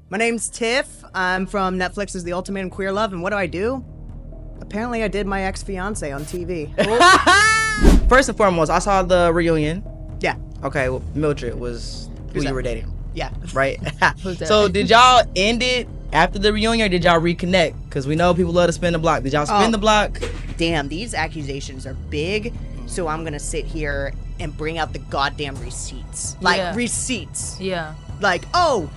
My name's Tiff. I'm from Netflix's The Ultimatum Queer Love, and what do? Apparently I did my ex-fiance on TV. First and foremost, I saw the reunion. Yeah. Okay, well, Mildred was who you were dating. Yeah. Right? So did y'all end it after the reunion, or did y'all reconnect? Because we know people love to spin the block. Did y'all spin the block? Damn, these accusations are big, so I'm gonna sit here and bring out the goddamn receipts. Receipts. Yeah. Like, oh,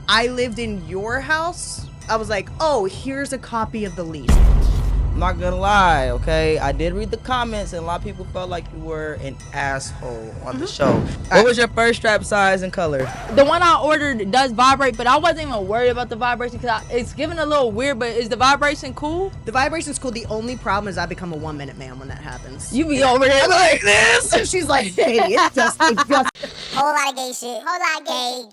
I lived in your house? I was like, oh, here's a copy of the lease. I'm not gonna lie, okay? I did read the comments, and a lot of people felt like you were an asshole on the show. What was your first strap size and color? The one I ordered does vibrate, but I wasn't even worried about the vibration because it's giving a little weird, but is the vibration cool? The vibration's cool. The only problem is I become a 1 minute man when that happens. You be over there like this. And she's like, hey, it's just whole lot of gay shit. Whole lot of gay.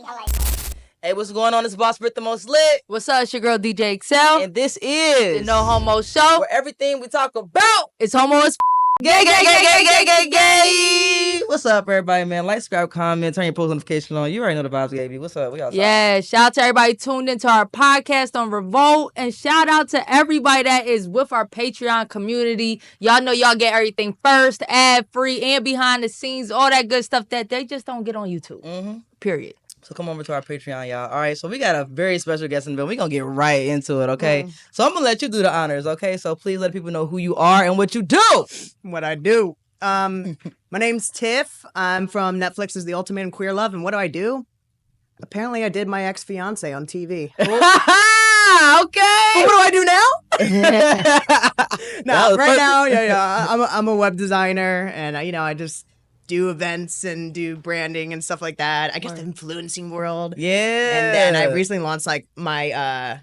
I like that. Hey, what's going on? It's Boss Britt, the most lit. What's up? It's your girl DJ eXeL. And this is the No Homo Show, where everything we talk about is homo as gay. What's up, everybody, man? Like, subscribe, comment, turn your post notification on. You already know the vibes, baby. What's up? We outside. Yeah, shout out to everybody tuned into our podcast on Revolt, and shout out to everybody that is with our Patreon community. Y'all know y'all get everything first, ad-free, and behind the scenes, all that good stuff that they just don't get on YouTube. Period. So come over to our Patreon, y'all. All right, so we got a very special guest in the building. We're going to get right into it, okay? So I'm going to let you do the honors, okay? So please let people know who you are and what you do. What I do. My name's Tiff. I'm from Netflix's The Ultimatum Queer Love, and what do? Apparently I did my ex-fiance on TV. Okay. What do I do now? Now, I'm a web designer, and I just do events and do branding and stuff like that. I guess the influencing world. Yeah. And then I recently launched my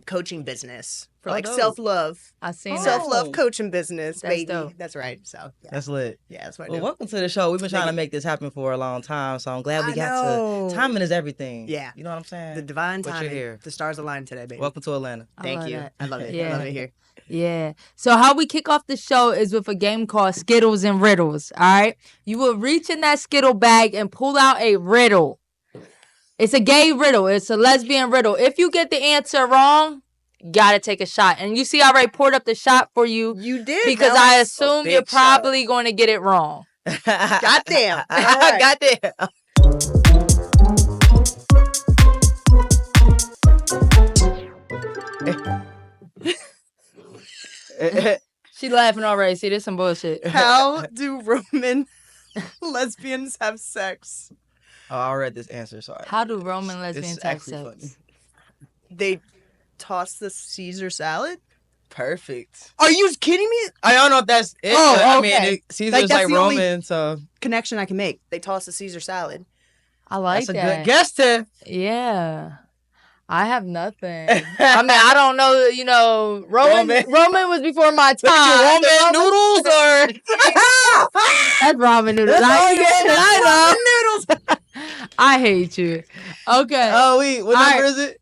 coaching business for self-love. I seen self-love coaching business, That's baby. dope. That's right. So yeah. That's lit. Yeah, that's what I Well, do. welcome to the show. We've been trying to make this happen for a long time, so I'm glad we got to. Timing is everything. Yeah. You know what I'm saying? The divine But timing. you're here. The stars aligned today, baby. Welcome to Atlanta. Thank you. That. I love it. Yeah. I love it here. Yeah. So how we kick off the show is with a game called Skittles and Riddles. All right. You will reach in that Skittle bag and pull out a riddle. It's a gay riddle. It's a lesbian riddle. If you get the answer wrong, you gotta take a shot. And you see, I already poured up the shot for you. You did. Because I assume you're probably going to get it wrong. Goddamn. Goddamn. She laughing already. See, this some bullshit. How do Roman lesbians have sex? Oh, I read this answer. Sorry. How do Roman lesbians have actually sex? funny. They toss the Caesar salad? Perfect. Are you kidding me? I don't know if that's it. Oh, I okay. mean, Caesar's that's like the only Roman, so connection I can make. They toss the Caesar salad. I like that's a that. good guess, Tiff. Yeah. I have nothing. I mean, I don't know, Roman was before my time. Roman noodles or That's ramen noodles. I noodles. I hate you. Okay. Oh wait, what number is it?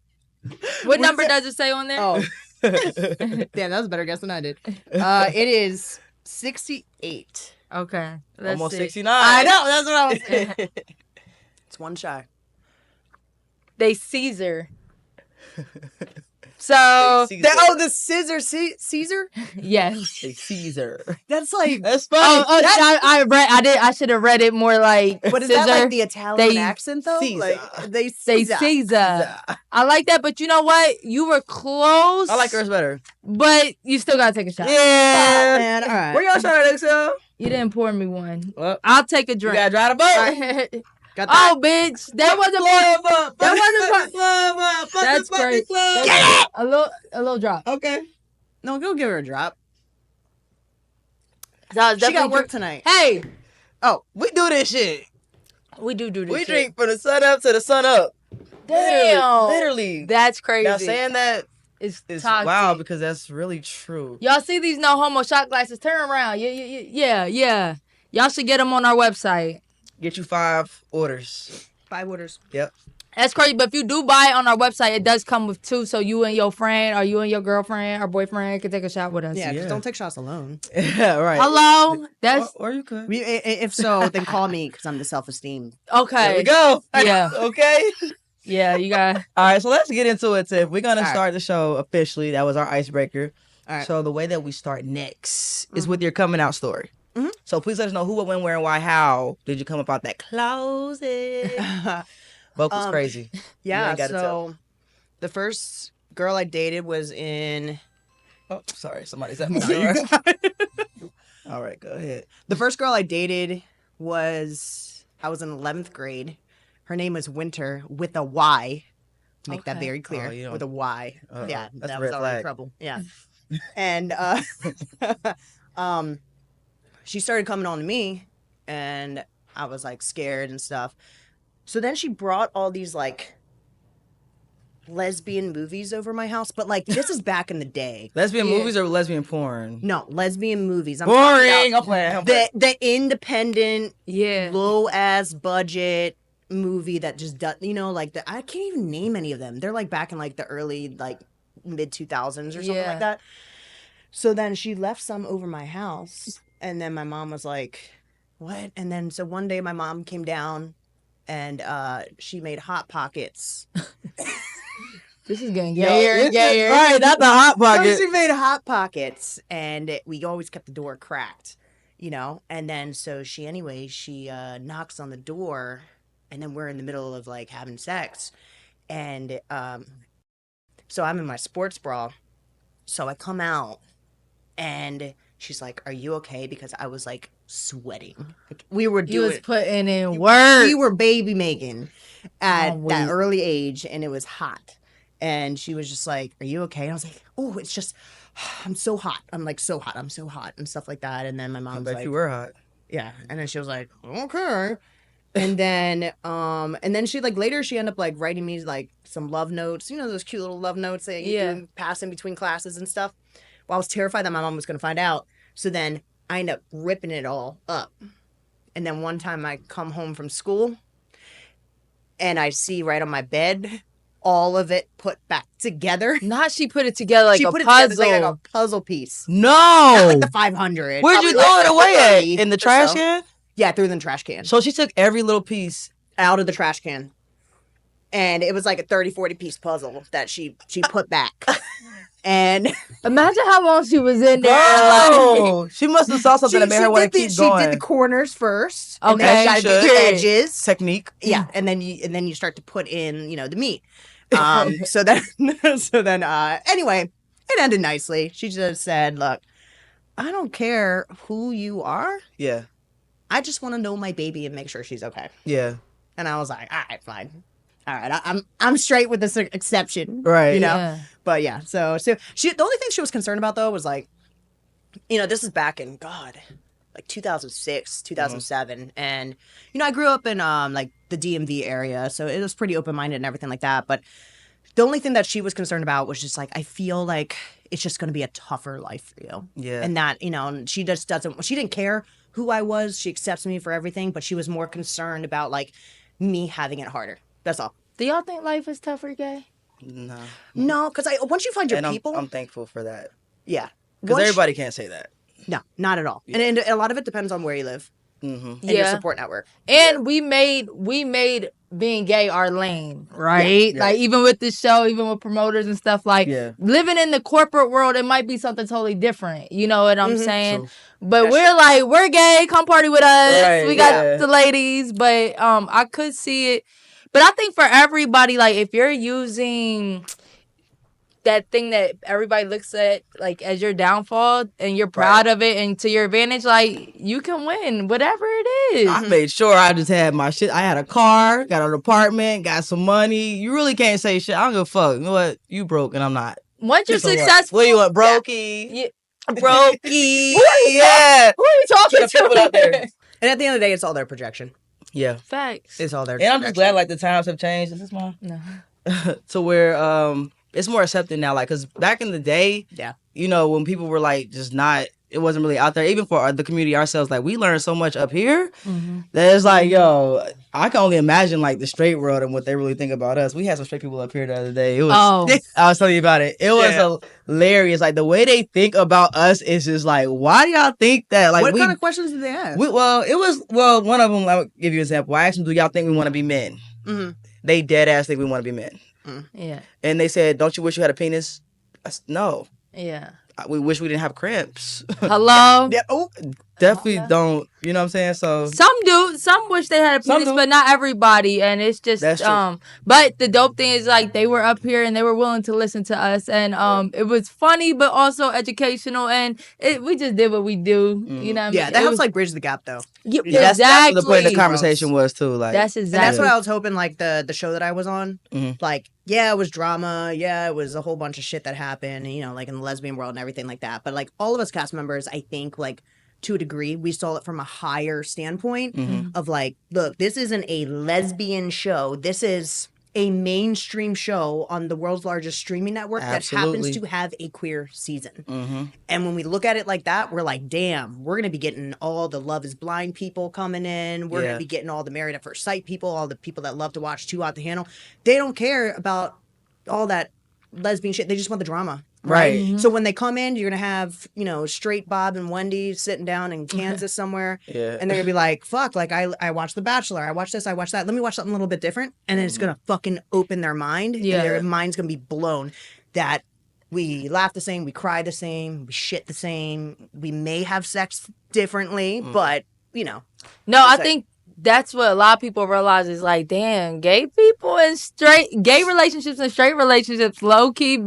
What number does it say on there? Oh. Damn, that was a better guess than I did. It is 68. Okay. Let's Almost see. 69. I know, that's what I was saying. It's one shy. They Caesar. So The scissor Caesar? yes. They Caesar. That's like That's funny. I should have read it more like But is scissor. that like the Italian They accent though? Caesar. Like they Say Caesar. Caesar. I like that, but you know what? You were close. I like yours better. But you still gotta take a shot. Yeah. Man, all right. Where y'all trying to eXeL? You didn't pour me one. Well, I'll take a you drink. gotta dry the boat. Got that? Oh, bitch. That wasn't That's great. Get it! A little drop. Okay. No, go give her a drop. So She got work tonight. Hey, Oh, we do this shit. we do this We shit. drink from the sun up to the sun up. Damn. Literally. That's crazy. Now saying that it's is toxic. wow because that's really true. Y'all see these No Homo shot glasses? Turn around. Yeah. Y'all should get them on our website. Get you 5 orders. 5 orders. Yep. That's crazy. But if you do buy it on our website, it does come with 2. So you and your friend, or you and your girlfriend or boyfriend can take a shot with us. Yeah, because Yeah. don't take shots alone. Yeah, right. Hello. That's Or you could. If so, then call me because I'm the self-esteem. okay. There we go. Yeah. Okay. Yeah, you got. All right, so let's get into it, Tiff. We're gonna All right. start the show officially. That was our icebreaker. All right. So the way that we start next is with your coming out story. So please let us know who, what, when, where, and why, how did you come about that closet? Vocals crazy. Yeah, ain't gotta so tell. the first girl I dated was in... Oh, sorry, somebody's at No, my you door. got it. All right, go ahead. The first girl I dated was... I was in 11th grade. Her name was Winter with a Y. Make that Okay. very clear. Oh, you don't- with a Y. Uh-oh. Yeah, That's a that was red already flag. trouble. Yeah. And she started coming on to me, and I was like scared and stuff. So then she brought all these like lesbian movies over my house, but like this is back in the day. Lesbian Yeah. movies or lesbian porn? No, lesbian movies. I'm talking Boring. about I'm playing. I'm playing. the independent, Yeah. low ass budget movie that just does, you know, like I can't even name any of them. They're like back in like the early like mid 2000s or something Yeah. like that. So then she left some over my house, and then my mom was like, "What?" And then so one day my mom came down, and she made Hot Pockets. This is getting gayer and gayer. Right, not the hot So pocket. she made Hot Pockets, and we always kept the door cracked, you know. And then so she knocks on the door, and then we're in the middle of like having sex, and so I'm in my sports bra, so I come out, and she's like, "Are you okay?" Because I was like sweating. Like, we were You was doing. putting in work. We were baby making at Oh, that wait. early age, and it was hot. And she was just like, "Are you okay?" And I was like, "Oh, it's just, I'm so hot. I'm like so hot. I'm so hot," and stuff like that. And then my I mom was bet like, you were hot. "Yeah." And then she was like, "Okay." And then she like later she ended up like writing me like some love notes. You know those cute little love notes that you Yeah. do pass in between classes and stuff. Well, I was terrified that my mom was gonna find out. So then I ended up ripping it all up. And then one time I come home from school, and I see right on my bed all of it put back together. Not she put it together like she a put puzzle. it together like a puzzle piece. No. Not like the 500. Where'd you probably throw like it away 30 at? In the or trash so. can? Yeah, I threw it in the trash can. So she took every little piece. Out of the trash can. And it was like a 30, 40 piece puzzle that she put back. And Imagine how long she was in there. Oh, she must have saw something that made her want to keep she going. did the corners first. Okay. And then you gotta do Should. the edges. Technique. Yeah, and then you start to put in, you know, the meat. So then anyway, it ended nicely. She just said, "Look, I don't care who you are. Yeah. I just want to know my baby and make sure she's okay." Yeah. And I was like, "All right, fine. All right, I'm straight with this exception, Right. You know." Yeah. But yeah, so she the only thing she was concerned about though was like, you know, this is back in like 2006, 2007, and you know I grew up in like the DMV area, so it was pretty open minded and everything like that. But the only thing that she was concerned about was just like I feel like it's just going to be a tougher life for you, Yeah. and that, you know, and she just doesn't. She didn't care who I was. She accepts me for everything, but she was more concerned about like me having it harder. That's all. Do y'all think life is tougher, gay? No. No, because once you find your And people, I'm thankful for that. yeah, Because Once- everybody can't say that. No, not at all. And a lot of it depends on where you live Mm-hmm. and your Yeah. support network. And we made being gay our lane, right? Yeah. Like even with this show, even with promoters and stuff, like Yeah. living in the corporate world, it might be something totally different. You know what I'm Mhm. saying? True. But That's we're like, we're gay, come party with us. Right, We got yeah. the ladies, but I could see it. But I think for everybody, like if you're using that thing that everybody looks at like as your downfall and you're proud of it and to your advantage, like you can win whatever it is. I made sure I just had my shit. I had a car, got an apartment, got some money. You really can't say shit. I don't give a fuck. You know what? You broke and I'm not. Once you're So what? successful, What do you want? Brokey? Yeah. Brokey. Yeah. Who are you talking Get the people to? out there. And at the end of the day, it's all their projection. Yeah. Facts. It's all their And I'm just glad like the times have changed. Is this mine? No. To where it's more accepted now. Like, cause back in the day, Yeah. you know, when people were like just not it wasn't really out there. Even for the community ourselves, like we learned so much up here that it's like, yo, I can only imagine like the straight world and what they really think about us. We had some straight people up here the other day. It was, I was telling you about it. It was hilarious. Like the way they think about us is just like, why do y'all think that? Like, what kind of questions did they ask? One of them. I'll give you an example. I asked them, do y'all think we want to be men? Mm-hmm. They dead ass think we want to be men. Yeah. And they said, don't you wish you had a penis? I said, no. Yeah. We wish we didn't have cramps. Hello? Yeah. Oh, Definitely don't. You know what I'm saying? So some do. Some wish they had a penis, but not everybody. And it's just That's true. But the dope thing is like they were up here and they were willing to listen to us, and it was funny but also educational, and we just did what we do. You know what I mean? yeah, that helps like bridge the gap though. Yeah, that's exactly. what the point of the conversation was too. Like That's And exactly. that's what I was hoping, like, the show that I was on, Mhm. like, yeah, it was drama. Yeah, it was a whole bunch of shit that happened, you know, like in the lesbian world and everything like that. But, like, all of us cast members, I think, like, to a degree, we saw it from a higher standpoint of, like, look, this isn't a lesbian show. This is a mainstream show on the world's largest streaming network that happens to have a queer season. And when we look at it like that, we're like, damn, we're going to be getting all the Love is Blind people coming in. We're going to be getting all the Married at First Sight people, all the people that love to watch Too Hot to Handle. They don't care about all that lesbian shit. They just want the drama. Right. So when they come in, you're going to have, you know, straight Bob and Wendy sitting down in Kansas somewhere. Yeah. And they're going to be like, fuck, like I watched The Bachelor. I watched this. I watched that. Let me watch something a little bit different. And then it's going to fucking open their mind. Yeah. And their mind's going to be blown that we laugh the same. We cry the same. We shit the same. We may have sex differently, but, you know. No, I think that's what a lot of people realize is like, damn, gay people and gay relationships and straight relationships, low key,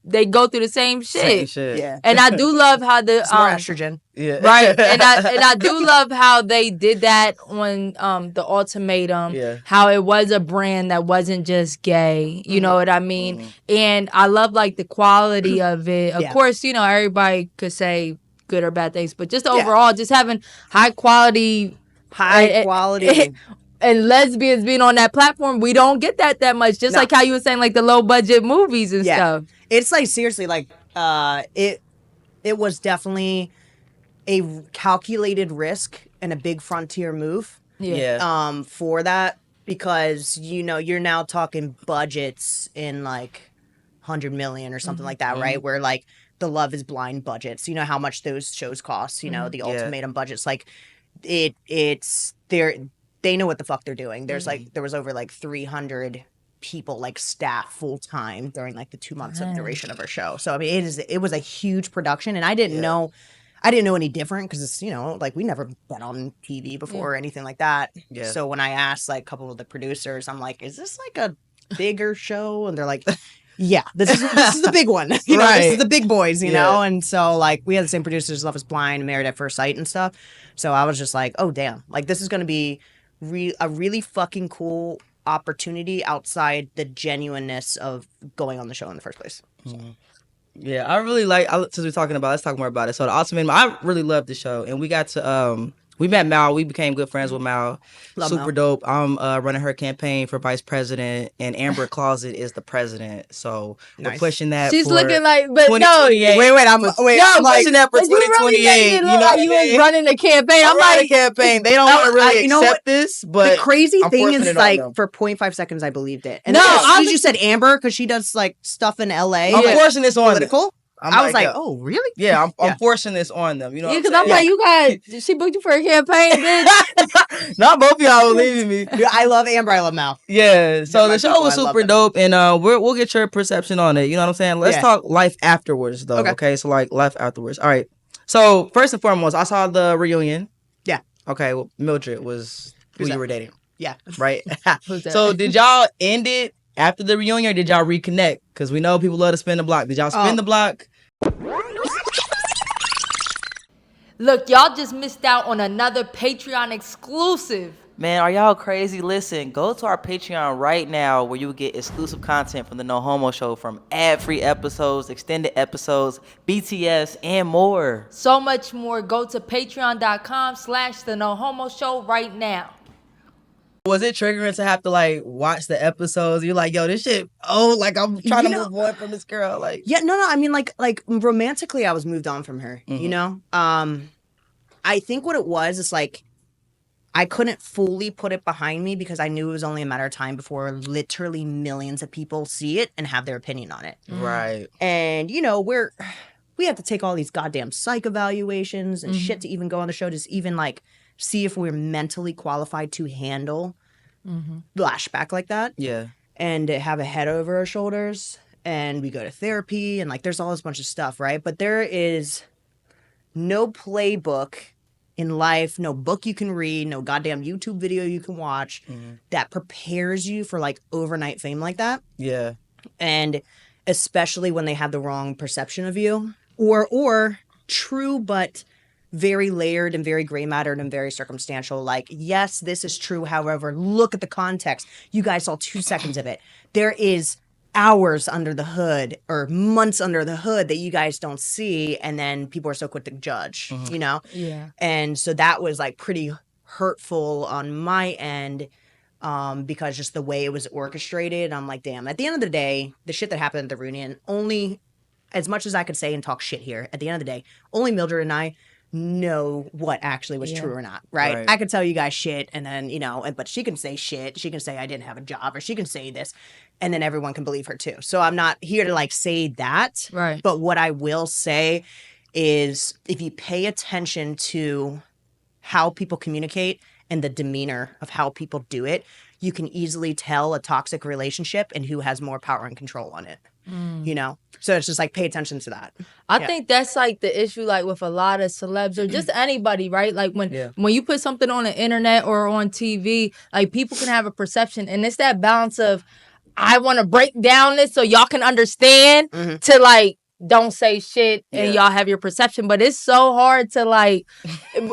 they go through the same shit. Same shit. Yeah. And I do love how the It's more estrogen. Yeah. right, and I do love how they did that on the Ultimatum. Yeah. How it was a brand that wasn't just gay. You know what I mean? And I love like the quality of it. Of course, you know, everybody could say good or bad things, but just overall, just having high quality and lesbians being on that platform, we don't get that much. Just like how you were saying, like the low budget movies and stuff. It's like seriously, like it was definitely a calculated risk and a big frontier move. Yeah. For that, because you know you're now talking budgets in like 100 million or something like that, right? Where like the Love is Blind budgets, you know how much those shows cost. You know the Ultimatum budgets, like it's they know what the fuck they're doing. There's like there was over like 300 people like staff full time during like the 2 months of duration of our show. So I mean it was a huge production, and I didn't know any different because it's, you know, like we never been on TV before or anything like that. Yeah. So when I asked like a couple of the producers, I'm like, is this like a bigger show? And they're like, yeah, this is the big one. You know, this is the big boys, you know? And so like we had the same producers, Love is Blind, Married at First Sight and stuff. So I was just like, oh damn, like this is going to be a really fucking cool opportunity outside the genuineness of going on the show in the first place. So. Yeah, I really since we're talking about, let's talk more about it. So the Ultimatum, I really loved the show, and we got to we met Mal. We became good friends with Mal. Love Super Mal. dope. I'm running her campaign for vice president, and Amber Closet is the president. So we're pushing that. She's for looking like, but no, I'm pushing that for 2028. Really you know what you I mean? was running a campaign. I'm running like, a campaign. They don't want to really you know accept what? this, but The crazy I'm thing forcing is, it on like, them. for 0.5 seconds, I believed it. And No, then as soon I'm- as you said Amber, because she does, like, stuff in L.A. I'm forcing this on them. political, I was like, oh, really? Yeah, I'm forcing this on them. You know, yeah, what because I'm like, saying? you got, she booked you for a campaign, bitch. Not both of y'all believing me. Yeah, I love Amber. I love Mal. Yeah, so my the show people, was I love super them. dope, and we'll get your perception on it. You know what I'm saying? Let's talk life afterwards, though. Okay, so like life afterwards. All right. So first and foremost, I saw the reunion. Yeah. Okay. Well, Mildred was who you were dating, Yeah. right? Who's that? So did y'all end it after the reunion, or did y'all reconnect? Because we know people love to spin the block. Did y'all spin the block? Look, y'all just missed out on another Patreon exclusive. Man, are y'all crazy? Listen, go to our Patreon right now where you will get exclusive content from the No Homo Show, from ad-free episodes, extended episodes, BTS, and more. So much more. Go to patreon.com/the No Homo Show right now. Was it triggering to have to like watch the episodes? You're like, yo, this shit. Oh, like I'm trying to move on from this girl. Like, yeah, no. I mean, like romantically, I was moved on from her. You know, I think what it was is like I couldn't fully put it behind me because I knew it was only a matter of time before literally millions of people see it and have their opinion on it. right. And you know, we have to take all these goddamn psych evaluations and shit to even go on the show to even like see if we're mentally qualified to handle flashback like that. Yeah. And have a head over our shoulders. And we go to therapy and like there's all this bunch of stuff, right? But there is no playbook in life, no book you can read, no goddamn YouTube video you can watch that prepares you for like overnight fame like that. Yeah. And especially when they have the wrong perception of you or true but very layered and very gray mattered and very circumstantial. Like, yes, this is true. However, look at the context. You guys saw 2 seconds of it. There is hours under the hood or months under the hood that you guys don't see. And then people are so quick to judge, you know? Yeah. And so that was like pretty hurtful on my end. Because just the way it was orchestrated, I'm like, damn, at the end of the day, the shit that happened at the reunion, only as much as I could say and talk shit here, at the end of the day, only Mildred and I know what actually was true or not, right? I could tell you guys shit and then, you know, but she can say shit. She can say I didn't have a job or she can say this and then everyone can believe her too. So I'm not here to like say that. Right. But what I will say is if you pay attention to how people communicate and the demeanor of how people do it, you can easily tell a toxic relationship and who has more power and control on it. You know? So it's just like pay attention to that. I think that's like the issue, like with a lot of celebs or just anybody, right? Like when you put something on the internet or on TV, like people can have a perception, and it's that balance of I want to break down this so y'all can understand to like don't say shit and y'all have your perception, but it's so hard to like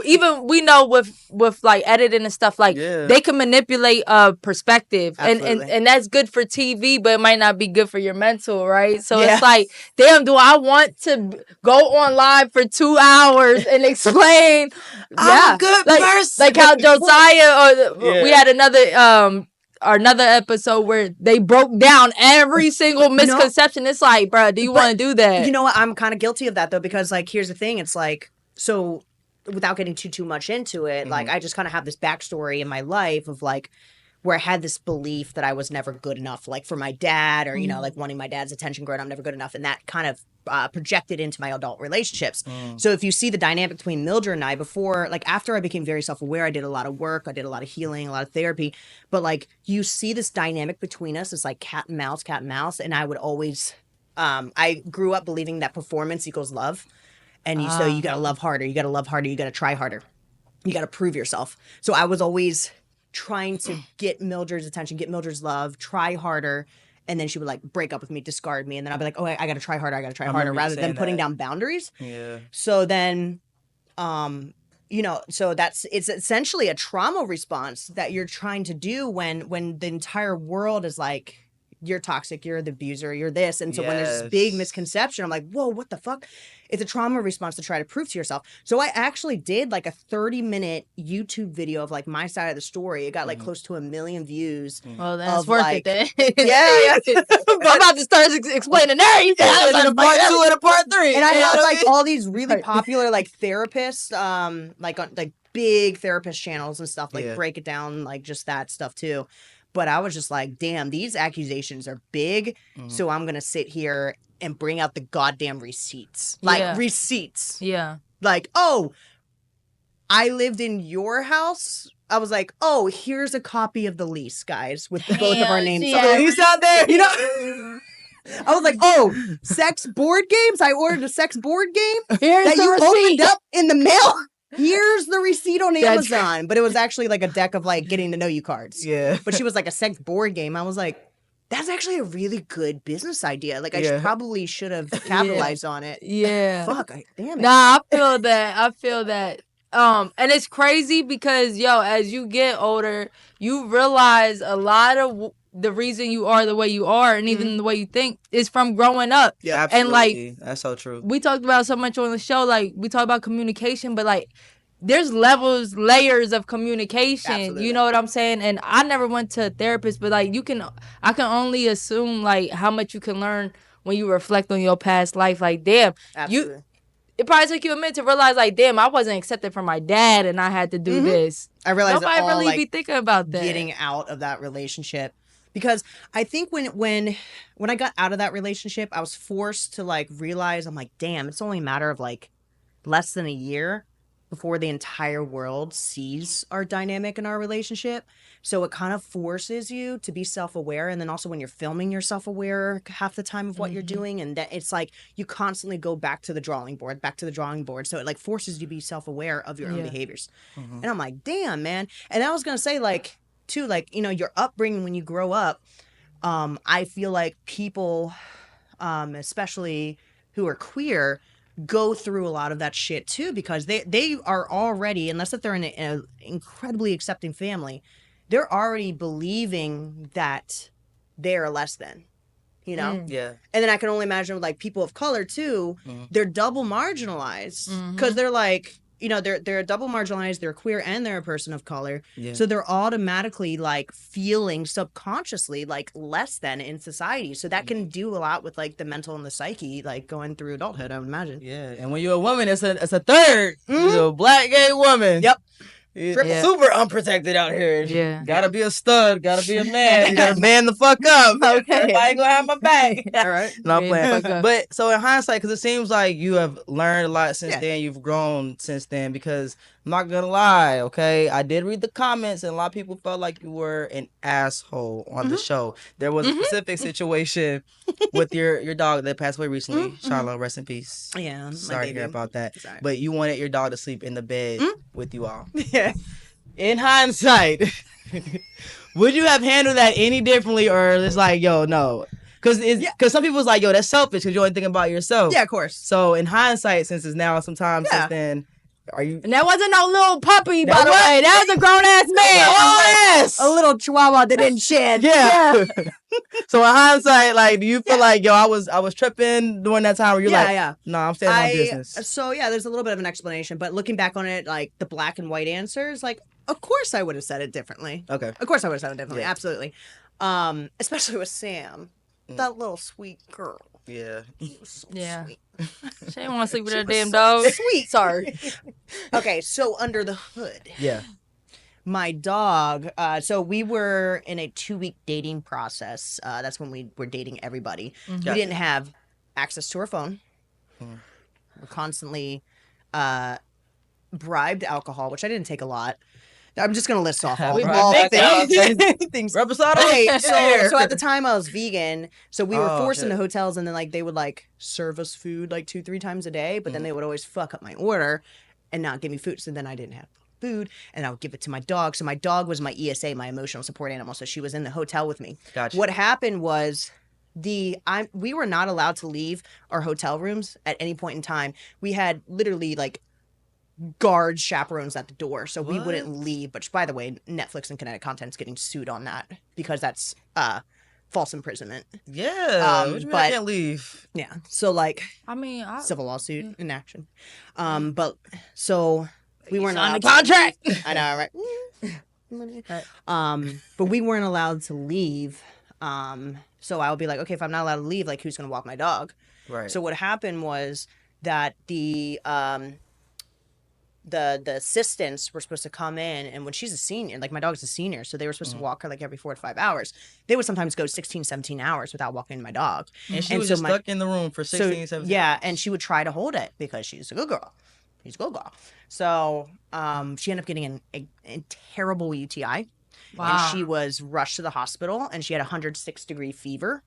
even we know with like editing and stuff like they can manipulate perspective and that's good for TV, but it might not be good for your mental, right? So it's like, damn, do I want to go on live for 2 hours and explain I'm a good person, like how Josiah or we had another episode where they broke down every single misconception. It's like, bro, do you want to do that? You know what? I'm kind of guilty of that though, because like, here's the thing. It's like, so without getting too much into it, like I just kind of have this backstory in my life of like, where I had this belief that I was never good enough, like for my dad or, you know, like wanting my dad's attention growing up, I'm never good enough. And that kind of projected into my adult relationships. So if you see the dynamic between Mildred and I before, like after I became very self-aware, I did a lot of work, I did a lot of healing, a lot of therapy, but like you see this dynamic between us, it's like cat and mouse. And I would always, I grew up believing that performance equals love. And so you gotta love harder, you gotta try harder, you gotta prove yourself. So I was always trying to get Mildred's attention, get Mildred's love, try harder, and then she would like break up with me, discard me, and then I'd be like, oh, I gotta try harder, rather than putting down boundaries. Yeah. So then, you know, so it's essentially a trauma response that you're trying to do when the entire world is like, you're toxic, you're the abuser, you're this, and so when there's this big misconception, I'm like, whoa, what the fuck? It's a trauma response to try to prove to yourself. So I actually did like a 30-minute YouTube video of like my side of the story. It got like close to 1 million views. Well, that's worth it then. Yeah. I'm about to start explaining everything. Like a part 2 and a part 3. And I had like all these really popular like therapists, like on like big therapist channels and stuff, like break it down, like just that stuff too. But I was just like, damn, these accusations are big. So I'm going to sit here and bring out the goddamn receipts. Like receipts. Yeah. Like, oh, I lived in your house. I was like, oh, here's a copy of the lease, guys, with both of our names on it. He's out there, you know? I was like, oh, sex board games? I ordered a sex board game that you opened up in the mail? Here's the receipt on Amazon. But it was actually like a deck of like getting to know you cards. Yeah. But she was like a sex board game. I was like, that's actually a really good business idea. Like I probably should have capitalized on it. Yeah. Fuck, damn it. Nah, I feel that. And it's crazy because, yo, as you get older, you realize a lot of the reason you are the way you are and even the way you think is from growing up. Yeah, absolutely. And like, that's so true. We talked about so much on the show, like we talk about communication, but like there's layers of communication. Absolutely. You know what I'm saying? And I never went to a therapist, but like I can only assume like how much you can learn when you reflect on your past life. Like, damn, Absolutely. it probably took you a minute to realize, like, damn, I wasn't accepted from my dad, and I had to do this. I realized Nobody all, really like, be thinking about that. getting out of that relationship, because I think when I got out of that relationship, I was forced to like realize, I'm like, damn, it's only a matter of like less than a year before the entire world sees our dynamic in our relationship. So it kind of forces you to be self-aware. And then also when you're filming, you're self-aware half the time of what you're doing. And that it's like you constantly go back to the drawing board. So it like forces you to be self-aware of your own behaviors. And I'm like, damn, man. And I was going to say, like, too, like, you know, your upbringing when you grow up, I feel like people, especially who are queer, go through a lot of that shit too, because they are already, unless that they're in an incredibly accepting family, they're already believing that they're less than, you know? Yeah. And then I can only imagine with like people of color too, they're double marginalized because they're like, you know, they're double marginalized, they're queer and they're a person of color. Yeah. So they're automatically like feeling subconsciously like less than in society. So that can do a lot with like the mental and the psyche, like going through adulthood, I would imagine. Yeah, and when you're a woman, it's a third. You're a black gay woman. Yep. You're super unprotected out here. Yeah. Gotta be a stud. Gotta be a man. You gotta man the fuck up. Okay. Everybody gonna have my back. All right. No, I'm Man the fuck playing. up. But so in hindsight, because it seems like you have learned a lot since Yeah. then. You've grown since then. Because I'm not gonna lie, okay, I did read the comments, and a lot of people felt like you were an asshole on the show. There was a specific situation with your dog that passed away recently. Charlotte, rest in peace. Yeah. my Sorry to hear baby. about that. Sorry. But you wanted your dog to sleep in the bed with you all. Yeah. In hindsight, would you have handled that any differently, or it's like, yo, no? Because some people's like, yo, that's selfish because you only think about yourself. Yeah, of course. So in hindsight, since it's now some time Yeah. since then, are you? And that wasn't no little puppy, by That the what? way. That was a grown ass man. Oh, yes! A little chihuahua that didn't shed. Yeah. So in hindsight, like, do you feel like, yo, I was tripping during that time where you're like, Yeah. no, I'm standing on business. So yeah, there's a little bit of an explanation, but looking back on it, like the black and white answers, like of course I would have said it differently. Okay. Of course I would have said it differently. Yeah. Absolutely. Especially with Sam, that little sweet girl. Yeah. So Yeah. sweet. She didn't want to sleep with her was damn so dog. sweet. Sorry. Okay, so under the hood, Yeah. my dog. So we were in a 2-week dating process. That's when we were dating everybody. We Gotcha. didn't have access to our phone. We're constantly bribed alcohol, which I didn't take a lot. I'm just gonna list off all We the bribed things. Reposado? Okay, so at the time I was vegan, so we were Oh, forced shit. into hotels, and then like they would like serve us food like 2-3 times a day, but then they would always fuck up my order and not give me food. So then I didn't have food, and I would give it to my dog. So my dog was my ESA, my emotional support animal. So she was in the hotel with me. Gotcha. What happened was we were not allowed to leave our hotel rooms at any point in time. We had literally like guards, chaperones at the door, so we wouldn't leave. But by the way, Netflix and Kinetic Content's getting sued on that because that's false imprisonment. Yeah. What you mean I but- can't leave? Yeah, so like I mean, civil lawsuit in action. But so we weren't signed allowed the contract. I know, right? But we weren't allowed to leave. So I would be like, okay, if I'm not allowed to leave, like who's gonna walk my dog? Right. So what happened was that the assistants were supposed to come in, and when she's a senior, like my dog's a senior, so they were supposed to walk her like every 4 to 5 hours. They would sometimes go 16, 17 hours without walking my dog. and she and was so just my- stuck in the room for 16, 17 Yeah, and she would try to hold it because she's a good girl. She's a good girl. So she ended up getting a terrible UTI. Wow. And she was rushed to the hospital, and she had a 106-degree fever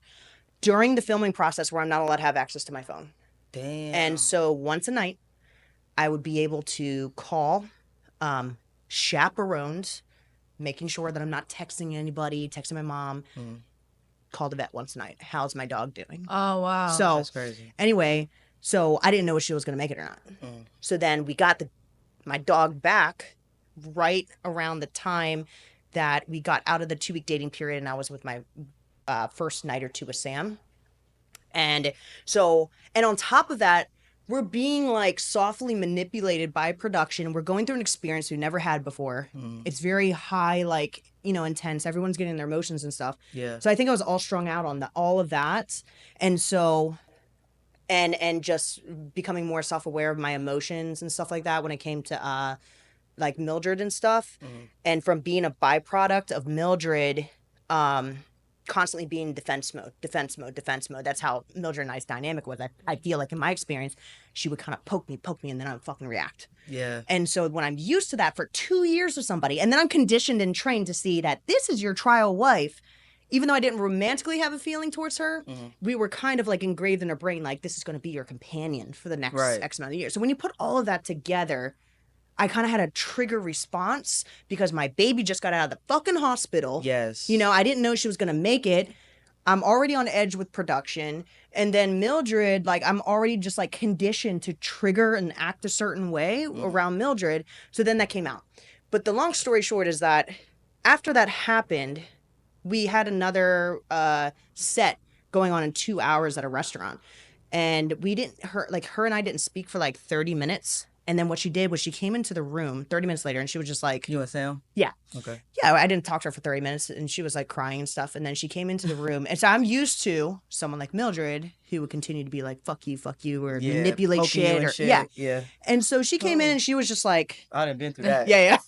during the filming process where I'm not allowed to have access to my phone. Damn. And so once a night, I would be able to call chaperones, making sure that I'm not texting anybody, texting my mom, call the vet once a night. How's my dog doing? Oh, wow. So That's crazy. anyway, so I didn't know if she was going to make it or not. So then we got my dog back right around the time that we got out of the 2-week dating period, and I was with my first night or two with Sam. And so, and on top of that, we're being like softly manipulated by production. We're going through an experience we've never had before. It's very high, like, you know, intense. Everyone's getting their emotions and stuff. Yeah. So I think I was all strung out on all of that. And so, and just becoming more self-aware of my emotions and stuff like that when it came to like Mildred and stuff. And from being a byproduct of Mildred, constantly being defense mode. That's how Mildred and I's dynamic was. I feel like in my experience, she would kind of poke me, and then I would fucking react. Yeah. And so when I'm used to that for 2 years with somebody, and then I'm conditioned and trained to see that this is your trial wife, even though I didn't romantically have a feeling towards her, we were kind of like engraved in her brain, like this is going to be your companion for the next X amount of years. So when you put all of that together, I kind of had a trigger response because my baby just got out of the fucking hospital. Yes. You know, I didn't know she was going to make it. I'm already on edge with production. And then Mildred, like, I'm already just like conditioned to trigger and act a certain way around Mildred. So then that came out. But the long story short is that after that happened, we had another set going on in 2 hours at a restaurant. And her and I didn't speak for like 30 minutes. And then what she did was she came into the room 30 minutes later and she was just like... You and Sam? Yeah. Okay. Yeah, I didn't talk to her for 30 minutes and she was like crying and stuff. And then she came into the room. And so I'm used to someone like Mildred who would continue to be like, fuck you, or manipulate shit. Yeah. And so she came in and she was just like... I done been through that. Yeah.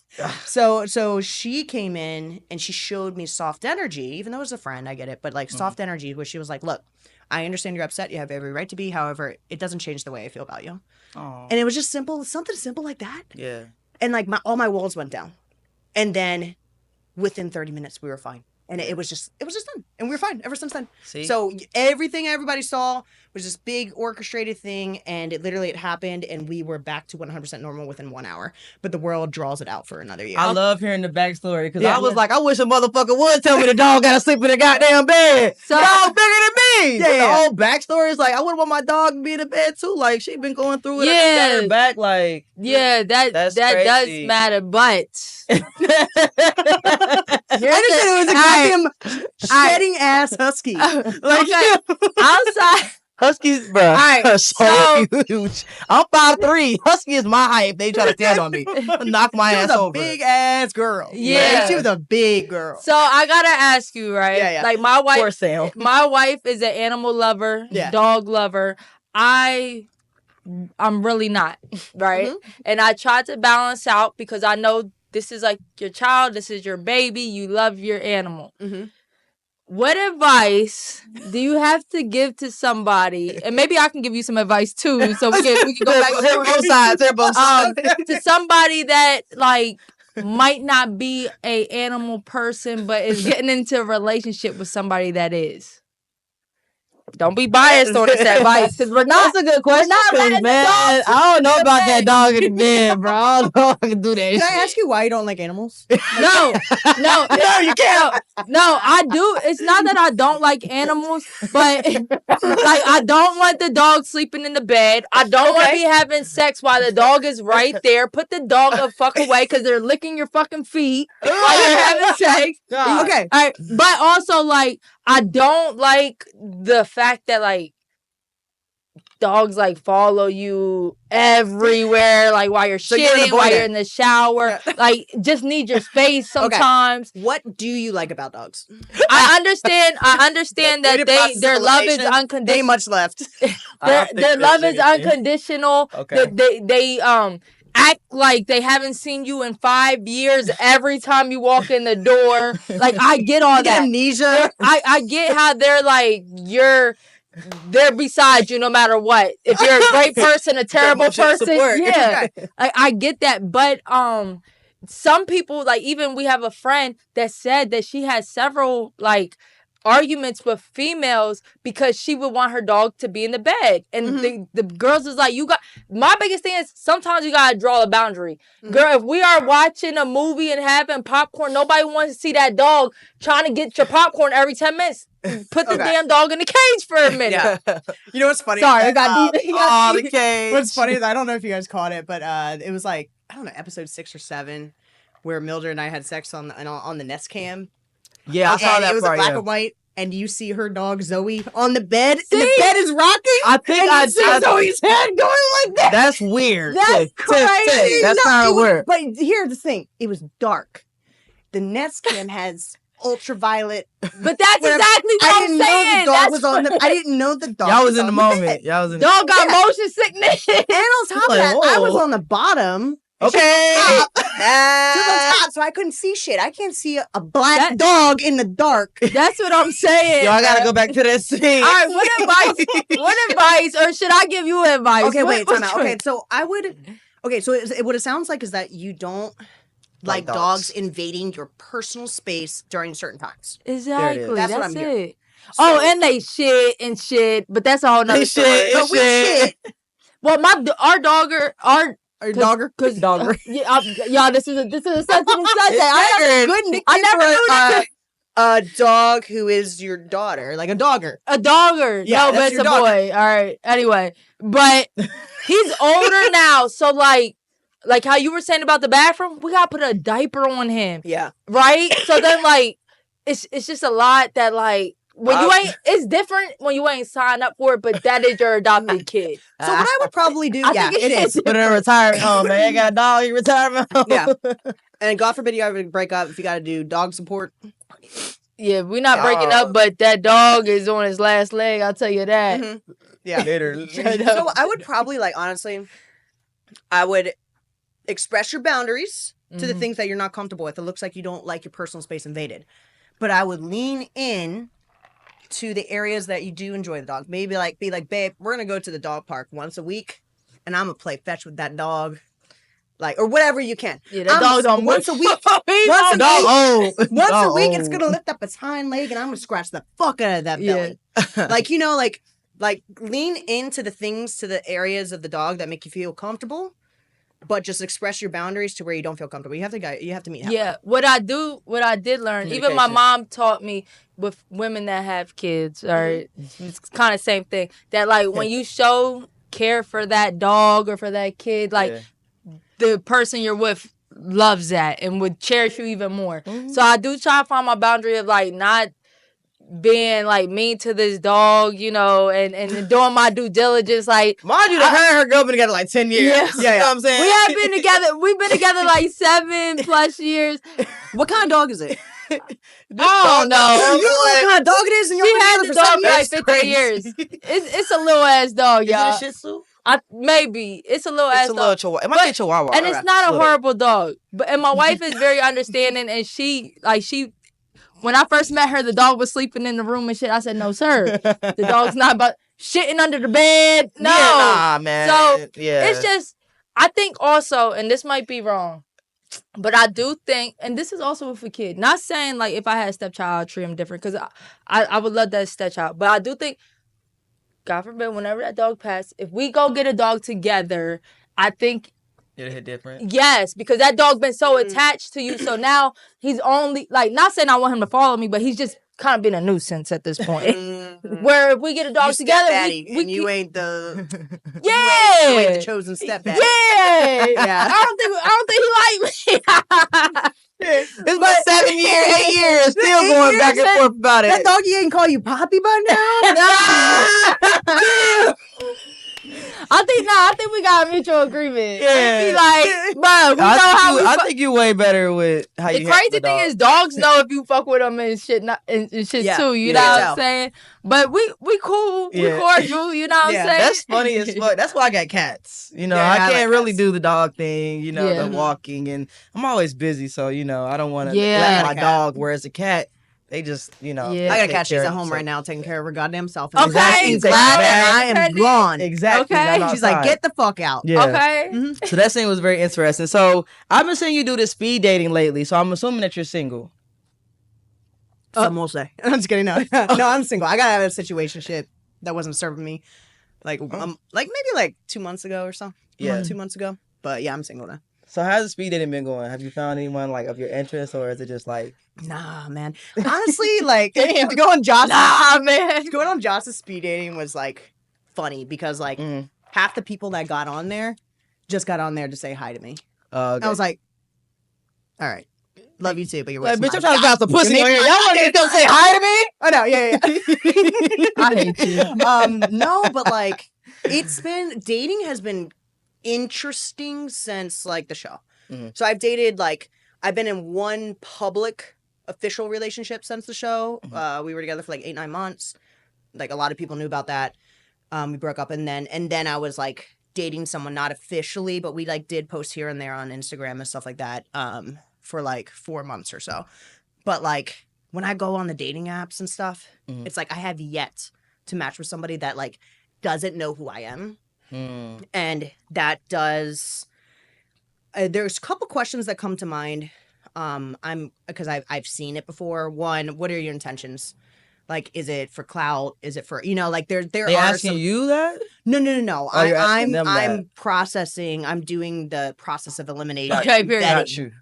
So she came in and she showed me soft energy, even though it was a friend, I get it. But like soft energy where she was like, look, I understand you're upset. You have every right to be. However, it doesn't change the way I feel about you. Aww. And it was just simple, something simple like that. Yeah. And like all my walls went down. And then within 30 minutes, we were fine. And it was just done. And we were fine ever since then. See? So everything everybody saw was this big orchestrated thing. And it happened. And we were back to 100% normal within 1 hour. But the world draws it out for another year. I love hearing the backstory because I was like, I wish a motherfucker would tell me the dog got to sleep in the goddamn bed. So- Dog bigger than me. Yeah. The whole backstory is like, I would want my dog to be in the bed too. Like, she been going through it. Yeah. I got her back. Like, Yeah, that That's does crazy. matter, but I understand it was a goddamn shedding ass husky. Like, okay, outside. Huskies, bro, right, so huge. I'm 5'3". Husky is my height. If they try to stand on me, knock my she ass was a over. big ass girl. Yeah. Like, she was a big girl. So I gotta ask you, right? Yeah. Like my Poor wife, Sam. my wife is an animal lover, Yeah. dog lover. I'm really not, right? And I try to balance out because I know this is like your child, this is your baby, you love your animal. What advice do you have to give to somebody? And maybe I can give you some advice too, so we can go back They're both sides. They're both sides. to somebody that like might not be a animal person, but is getting into a relationship with somebody that is. Don't be biased on this advice, because we're not. That's a good question, letting man. dogs I don't know in about the that bed. dog in the bed, bro. I don't know if I can do that Can shit. I ask you why you don't like animals? No, No, you can't. No, I do. It's not that I don't like animals, but like I don't want the dog sleeping in the bed. I don't want to be having sex while the dog is right there. Put the dog the fuck away because they're licking your fucking feet while you're having sex. Okay. All right, but also like I don't like the fact that like dogs like follow you everywhere, like while you're So you're in the shitting, boy while bed. you're in the shower. Like just need your space sometimes. What do you like about dogs? I understand that their love is unconditional. Ain't much left. Their love is unconditional. Okay. They act like they haven't seen you in 5 years every time you walk in the door. Like I get all that. Amnesia. I get how they're like they're beside you no matter what. If you're a great person, a terrible person, support. yeah. I get that, but some people, like even we have a friend that said that she had several like arguments with females because she would want her dog to be in the bed, and the girls is like, my biggest thing is sometimes you gotta draw a boundary. Girl, if we are watching a movie and having popcorn, nobody wants to see that dog trying to get your popcorn every 10 minutes. Put the damn dog in the cage for a minute. You know what's funny? Sorry, I got deep. the cage. What's funny is I don't know if you guys caught it, but it was like, I don't know, episode 6 or 7 where Mildred and I had sex on the Nest Cam. Yeah, I saw And that it was part. a black Yeah. and white. and you see her dog Zoe on the bed, and the bed is rocking. I think I see Zoe's head going like that. That's weird. That's crazy. That's kind of weird. But here's the thing: it was dark. The Nest Cam has ultraviolet. But that's exactly what I'm saying. I didn't know the dog. Y'all was in the moment. bed. Y'all was in. Dog got motion sickness. And on top of that, I was on the bottom. Okay. She was on top, so I couldn't see shit. I can't see a black dog in the dark. That's what I'm saying. Yo, I gotta go back to that scene. All right, what advice, or should I give you advice? Okay, wait, time What's out. Okay, so I would. Okay, so what it sounds like is that you don't like dogs invading your personal space during certain times. Exactly. That's That's what I'm hearing. it. Oh, and they shit, but that's a whole nother story. But we shit. Well, our dogger, Cause dogger. Y'all, this is a sensitive subject. I Good nickname I never knew that. a dog who is your daughter, like a dogger. A dogger. Yeah, No, but that's it's your a dogger. boy. All right. Anyway, but he's older now, so like how you were saying about the bathroom, we gotta put a diaper on him, Yeah. right? So then like it's just a lot that like when you ain't, it's different when you ain't signed up for it, but that is your adopted kid. So what I would probably do, I yeah, think it is. Put in a retirement home, man. You got a dog in retirement home. Yeah. And God forbid you ever break up if you got to do dog support. Yeah, we're not breaking up, but that dog is on his last leg. I'll tell you that. Mm-hmm. Yeah. Literally. So I would probably honestly, I would express your boundaries to the things that you're not comfortable with. It looks like you don't like your personal space invaded, but I would lean in to the areas that you do enjoy the dog. Maybe be like, babe, we're gonna go to the dog park once a week, and I'm gonna play fetch with that dog, or whatever you can. Yeah, that dog's on once a week. Once a week, it's gonna lift up its hind leg, and I'm gonna scratch the fuck out of that belly. Like lean into the areas of the dog that make you feel comfortable, but just express your boundaries to where you don't feel comfortable. You have to meet halfway. Yeah, what I did learn, even my mom taught me with women that have kids, or it's kind of same thing, that when you show care for that dog or for that kid, the person you're with loves that and would cherish you even more. So I do try to find my boundary of not being mean to this dog, and doing my due diligence. Mind you, her and her girl been together 10 years. Yeah. You know what I'm saying? We've been together 7+ years. What kind of dog is it? I don't know. You know what kind of dog it is, and She you're had together the for dog 7 for years? 15 years. It's a little ass dog, y'all. Is it a Shih Tzu? Maybe it's a little ass It's a dog. little chihuahua. It might be a chihuahua. And it's not a horrible dog. And my wife is very understanding, and she when I first met her, the dog was sleeping in the room and shit. I said, no, sir. The dog's not about shitting under the bed. No. Yeah, nah, man. So it's just, I think also, and this might be wrong, but I do think, and this is also with a kid, not saying if I had a stepchild, I'd treat him different, because I would love that stepchild. But I do think, God forbid, whenever that dog passes, if we go get a dog together, I think it'll hit different. yes, because that dog been so attached to you. So now he's only not saying I want him to follow me, but he's just kind of been a nuisance at this point. Where if we get a dog together, you ain't the yeah, you ain't the chosen stepdaddy. Yeah, Yeah. I don't think he like me. It's been 7 years, 8 years, still going back and forth about it. That doggy ain't call you Poppy by now. I think we got a mutual agreement. Yeah. Be bro, we know how we I think you way better with how you. The crazy thing is, dogs know if you fuck with them and shit, and shit too. You know what I'm saying? But we cool, we cordial. You know what I'm saying? That's funny as fuck. That's why I got cats. I can't really do the dog thing. The walking, and I'm always busy, so I don't want to let my dog. Whereas a cat, they just, I got a cat. She's at home right now taking care of her goddamn self. Okay. I am gone. Exactly. Okay. She's like, get the fuck out. Yeah. Okay. Mm-hmm. So that scene was very interesting. So I've been seeing you do this speed dating lately. So I'm assuming that you're single. Some will say. I'm just kidding. No, I'm single. I got out of a situationship that wasn't serving me. Maybe 2 months ago or so. Yeah. 2 months ago. But yeah, I'm single now. So how's the speed dating been going? Have you found anyone of your interest, or is it just Nah, man. Honestly, to go on Josh's going on Josh's speed dating was funny because half the people that got on there just got on there to say hi to me. Okay. I was like, all right. Love you too, but you're Like, wasting bitch, I'm my trying to time. bounce the pussy on here. Y'all want to come say hi to me? Oh no, yeah. I hate you. No, but like dating has been interesting since like the show. So I've been in one public official relationship since the show. We were together for like 8-9 months. Like a lot of people knew about that. We broke up and then I was like dating someone, not officially, but we like did post here and there on Instagram and stuff like that for like 4 months or so. But like when I go on the dating apps and stuff, it's like I have yet to match with somebody that like doesn't know who I am. And that does there's a couple questions that come to mind. Because I've seen it before. One, what are your intentions? Like, is it for clout? Is it for like there They are asking some... you that? No. Oh, you're asking them that. I'm processing. I'm doing the process of eliminating. Okay, period. vetting. Got you.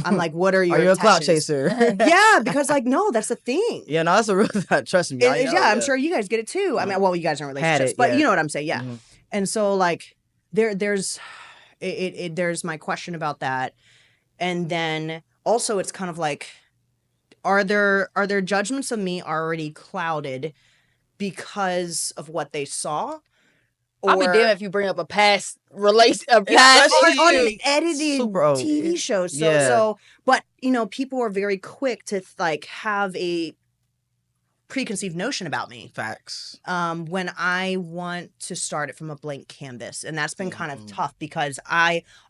I'm like, what are your Are you a clout intentions? chaser? Yeah, because like no, that's the thing. Yeah, no, that's a real. Trust me. I know, Yeah, I'm sure you guys get it too. I mean, well, you guys aren't in relationships, but you know what I'm saying. Yeah, and so like there's my question about that, and then also it's kind of like, are there judgments of me already clouded because of what they saw? I'll be damned if you bring up a past on an edited Super old. TV show. But people are very quick to like have a preconceived notion about me. Facts. When I want to start it from a blank canvas, and that's been kind of tough because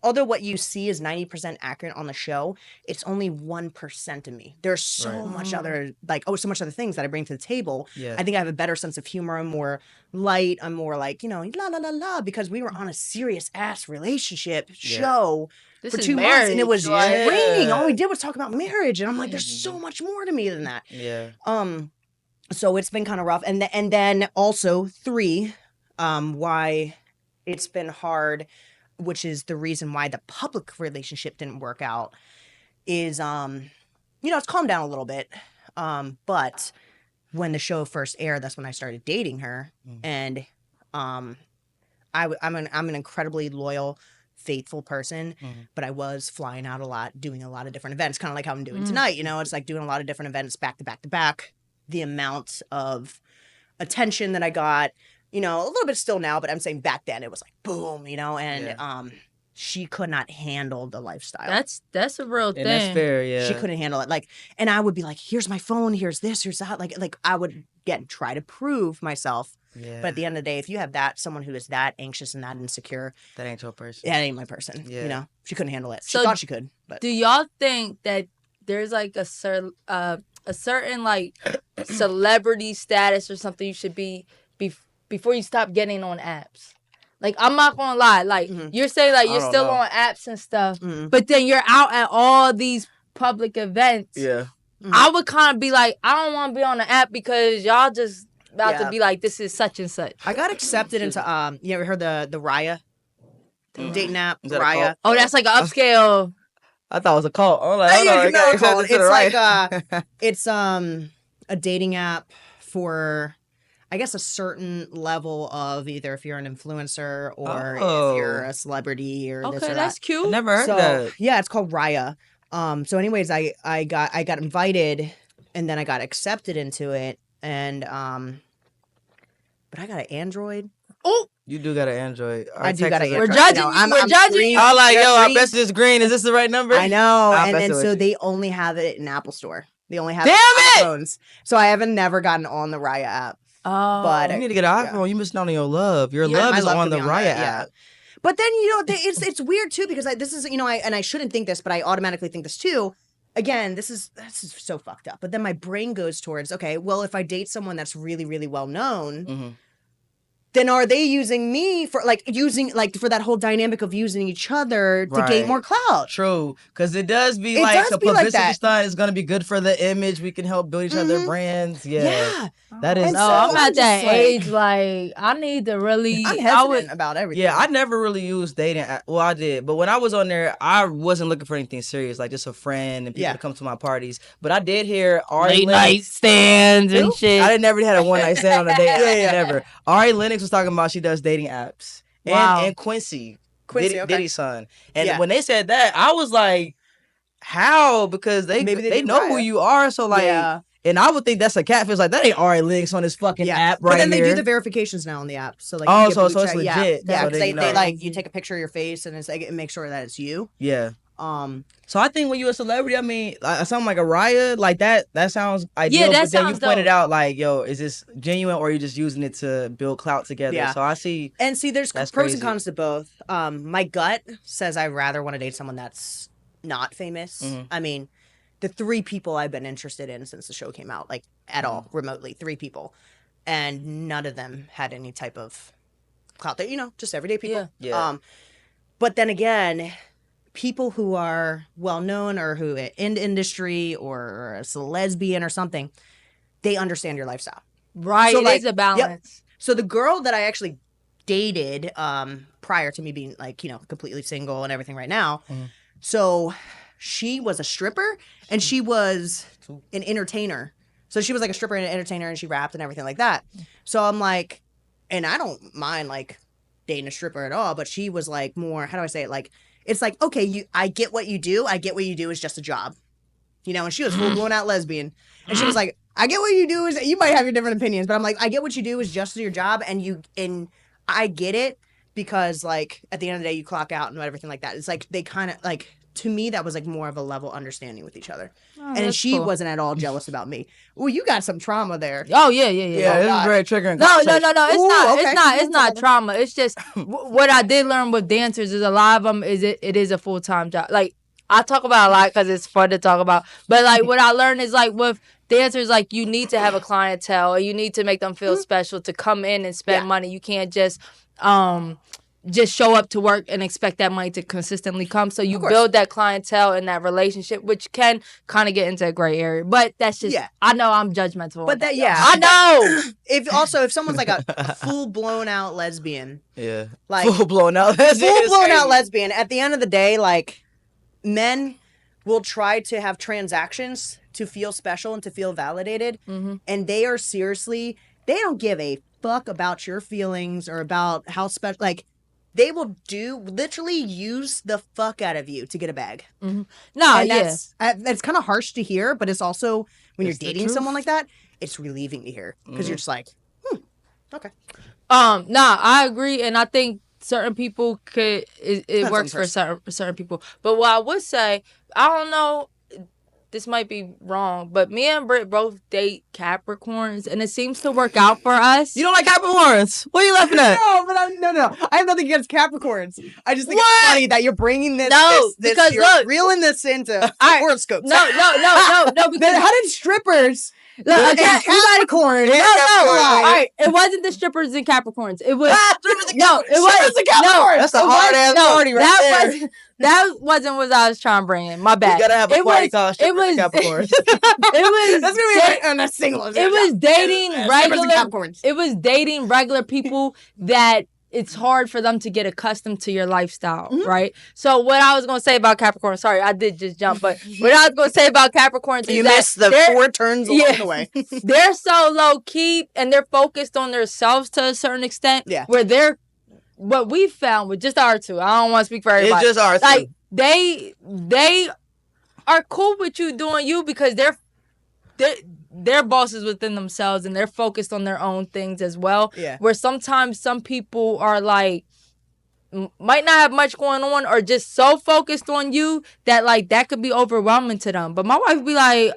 although what you see is 90% accurate on the show, it's only 1% of me. There's so much other so much other things that I bring to the table. Yeah. I think I have a better sense of humor. I'm more light. I'm more like la la la la because we were on a serious ass relationship show. This For is 2 months, and it was marriage. raining. All we did was talk about marriage, and I'm like, there's so much more to me than that. Yeah. So it's been kind of rough, and then also 3, why it's been hard, which is the reason why the public relationship didn't work out, is it's calmed down a little bit, but when the show first aired, that's when I started dating her, and I'm an incredibly loyal, faithful person, but I was flying out a lot, doing a lot of different events, kind of like how I'm doing tonight. It's like doing a lot of different events back to back to back. The amount of attention that I got, a little bit still now, but I'm saying back then it was like boom, and she could not handle the lifestyle. That's a real thing. And that's fair, yeah. She couldn't handle it. Like, and I would be like, here's my phone, here's this, here's that. Like I would try to prove myself. Yeah. But at the end of the day, if you have someone who is that anxious and that insecure, That ain't your person. that ain't my person. Yeah. She couldn't handle it. She So thought she could, but Do y'all think that there's like a certain like celebrity status or something you should be before you stop getting on apps? Like, I'm not gonna lie, like you're saying like you're still on apps and stuff, but then you're out at all these public events. Yeah. I would kind of be like, I don't want to be on the app because y'all just about to be like, this is such and such. I got accepted into you ever heard the Raya dating app? Is that a Raya. cult? Oh, that's like an upscale. I thought it was a cult. I'm like, It's a dating app for, I guess, a certain level of either if you're an influencer or if you're a celebrity or this or Okay, that. that's cute. I never heard of that. Yeah, it's called Raya. So anyways, I got invited and then I got accepted into it, and but I got an Android. Oh, You do got an Android. I do got an we're Android. judging. I'm We're judging. green. I was like, yo, our Green. message is green. Is this the right number? I know. I'll And mess then with so you. they only have it in Apple Store. They only have Damn it! iPhones. So I haven't never gotten on the Raya app. Oh, But You need to get an iPhone. You missing out on your love. Your Yeah, love my is love on could the be on Raya that, yeah. app. But then it's weird too because this is and I shouldn't think this, but I automatically think this too. Again, this is so fucked up. But then my brain goes towards, okay, well, if I date someone that's really, really well known, then are they using me for for that whole dynamic of using each other to gain Right. more clout? True, because it does be It like does a be like publicity that. stunt. It's gonna be good for the image. We can help build each other brands. Yeah. That is. And no, so I'm I'm at that just like- age. Like, I need to really. I'm I hesitant would. about everything. Yeah, I never really used dating. Well, I did, but when I was on there, I wasn't looking for anything serious, like just a friend and people to come to my parties. But I did hear Ari Late Lennox. night stands and shit. I never had a one night stand on a date. Never. Ari Lennox was talking about she does dating apps. Wow. And Quincy, Quincy, okay. Diddy's son. And Yeah. when they said that, I was like, how? Because they Maybe they didn't know try who it. you are. So like, Yeah. and I would think that's a catfish. Like that ain't already links on this fucking app right But then here. they do the verifications now on the app. So like, Oh, you get so blue it's check. legit. Yeah, So because they they know. like you take a picture of your face and it's like it makes sure that it's you. Yeah. Um, So I think when you're a celebrity, I mean, something like a riot, like that sounds ideal. Yeah, that but then you sounds pointed dope. out like, yo, is this genuine or are you just using it to build clout together? Yeah. So I see. and see, there's That's pros crazy. and cons to both. My gut says I rather want to date someone that's not famous. Mm-hmm. I mean, the 3 people I've been interested in since the show came out, like at all, Mm-hmm. remotely, 3 people, and none of them had any type of clout. That just everyday people. Yeah. But then again, people who are well known or who in the industry or a lesbian or something, they understand your lifestyle. Right, So, it like, is a balance. So the girl that I actually dated prior to me being like, completely single and everything right now. So she was a stripper and she was an entertainer. So she was like a stripper and an entertainer and she rapped and everything like that. So I'm like, and I don't mind like dating a stripper at all, but she was like more, how do I say it? Like, it's like, okay, I get what you do. I get what you do is just a job. And she was full blown out lesbian. And she was like, I get what you do is, you might have your different opinions, but I'm like, I get what you do is just your job. And I get it because like at the end of the day, you clock out and everything like that. It's like, they kind of like, to me, that was like more of a level understanding with each other. And that's she cool. wasn't at all jealous about me. Well, you got some trauma there. Oh yeah. Yeah, this is very triggering. No. It's Ooh, not. okay. It's not trauma. It's just what I did learn with dancers is a lot of them it is a full-time job. Like I talk about a lot because it's fun to talk about. But like what I learned is like with dancers, like you need to have a clientele. And you need to make them feel special to come in and spend money. You can't just show up to work and expect that money to consistently come. So you build that clientele and that relationship, which can kind of get into a gray area. But that's just, I know I'm judgmental. But that, I know. If someone's like a full blown out lesbian, like full blown out lesbian, at the end of the day, like men will try to have transactions to feel special and to feel validated. And they are seriously, they don't give a fuck about your feelings or about how special, like, they will literally use the fuck out of you to get a bag. No, and yeah. That's kind of harsh to hear, but it's also, when you're It's the dating truth. someone like that, it's relieving to hear. Because you're just like, okay. Nah, I agree. And I think certain people it works for certain people. But what I would say, I don't know, this might be wrong, but me and Britt both date Capricorns, and it seems to work out for us. You don't like Capricorns? What are you laughing at? No, but no. I have nothing against Capricorns. I just think it's funny that you're bringing this. No, this because you're look, reeling this into horoscopes. No. Because How did strippers? Look, okay, Capricorn. No. All right, it wasn't the strippers and Capricorns. It was That's a hard ass party right there. That wasn't what I was trying to bring in. My bad. You gotta have a party called strippers and Capricorns. That's gonna be on a single. It was dating regular. Capricorns. It was dating regular people that it's hard for them to get accustomed to your lifestyle, right? So what I was gonna say about Capricorn, sorry, I did just jump, but what I was gonna say about Capricorns You is missed the 4 turns along the way. they're so low key and they're focused on themselves to a certain extent. Yeah. Where what we found with just our two, I don't want to speak for everybody. It's just our two. Like they are cool with you doing you because they're bosses within themselves and they're focused on their own things as well. Yeah. Where sometimes some people are like might not have much going on or just so focused on you that like that could be overwhelming to them. But my wife be like,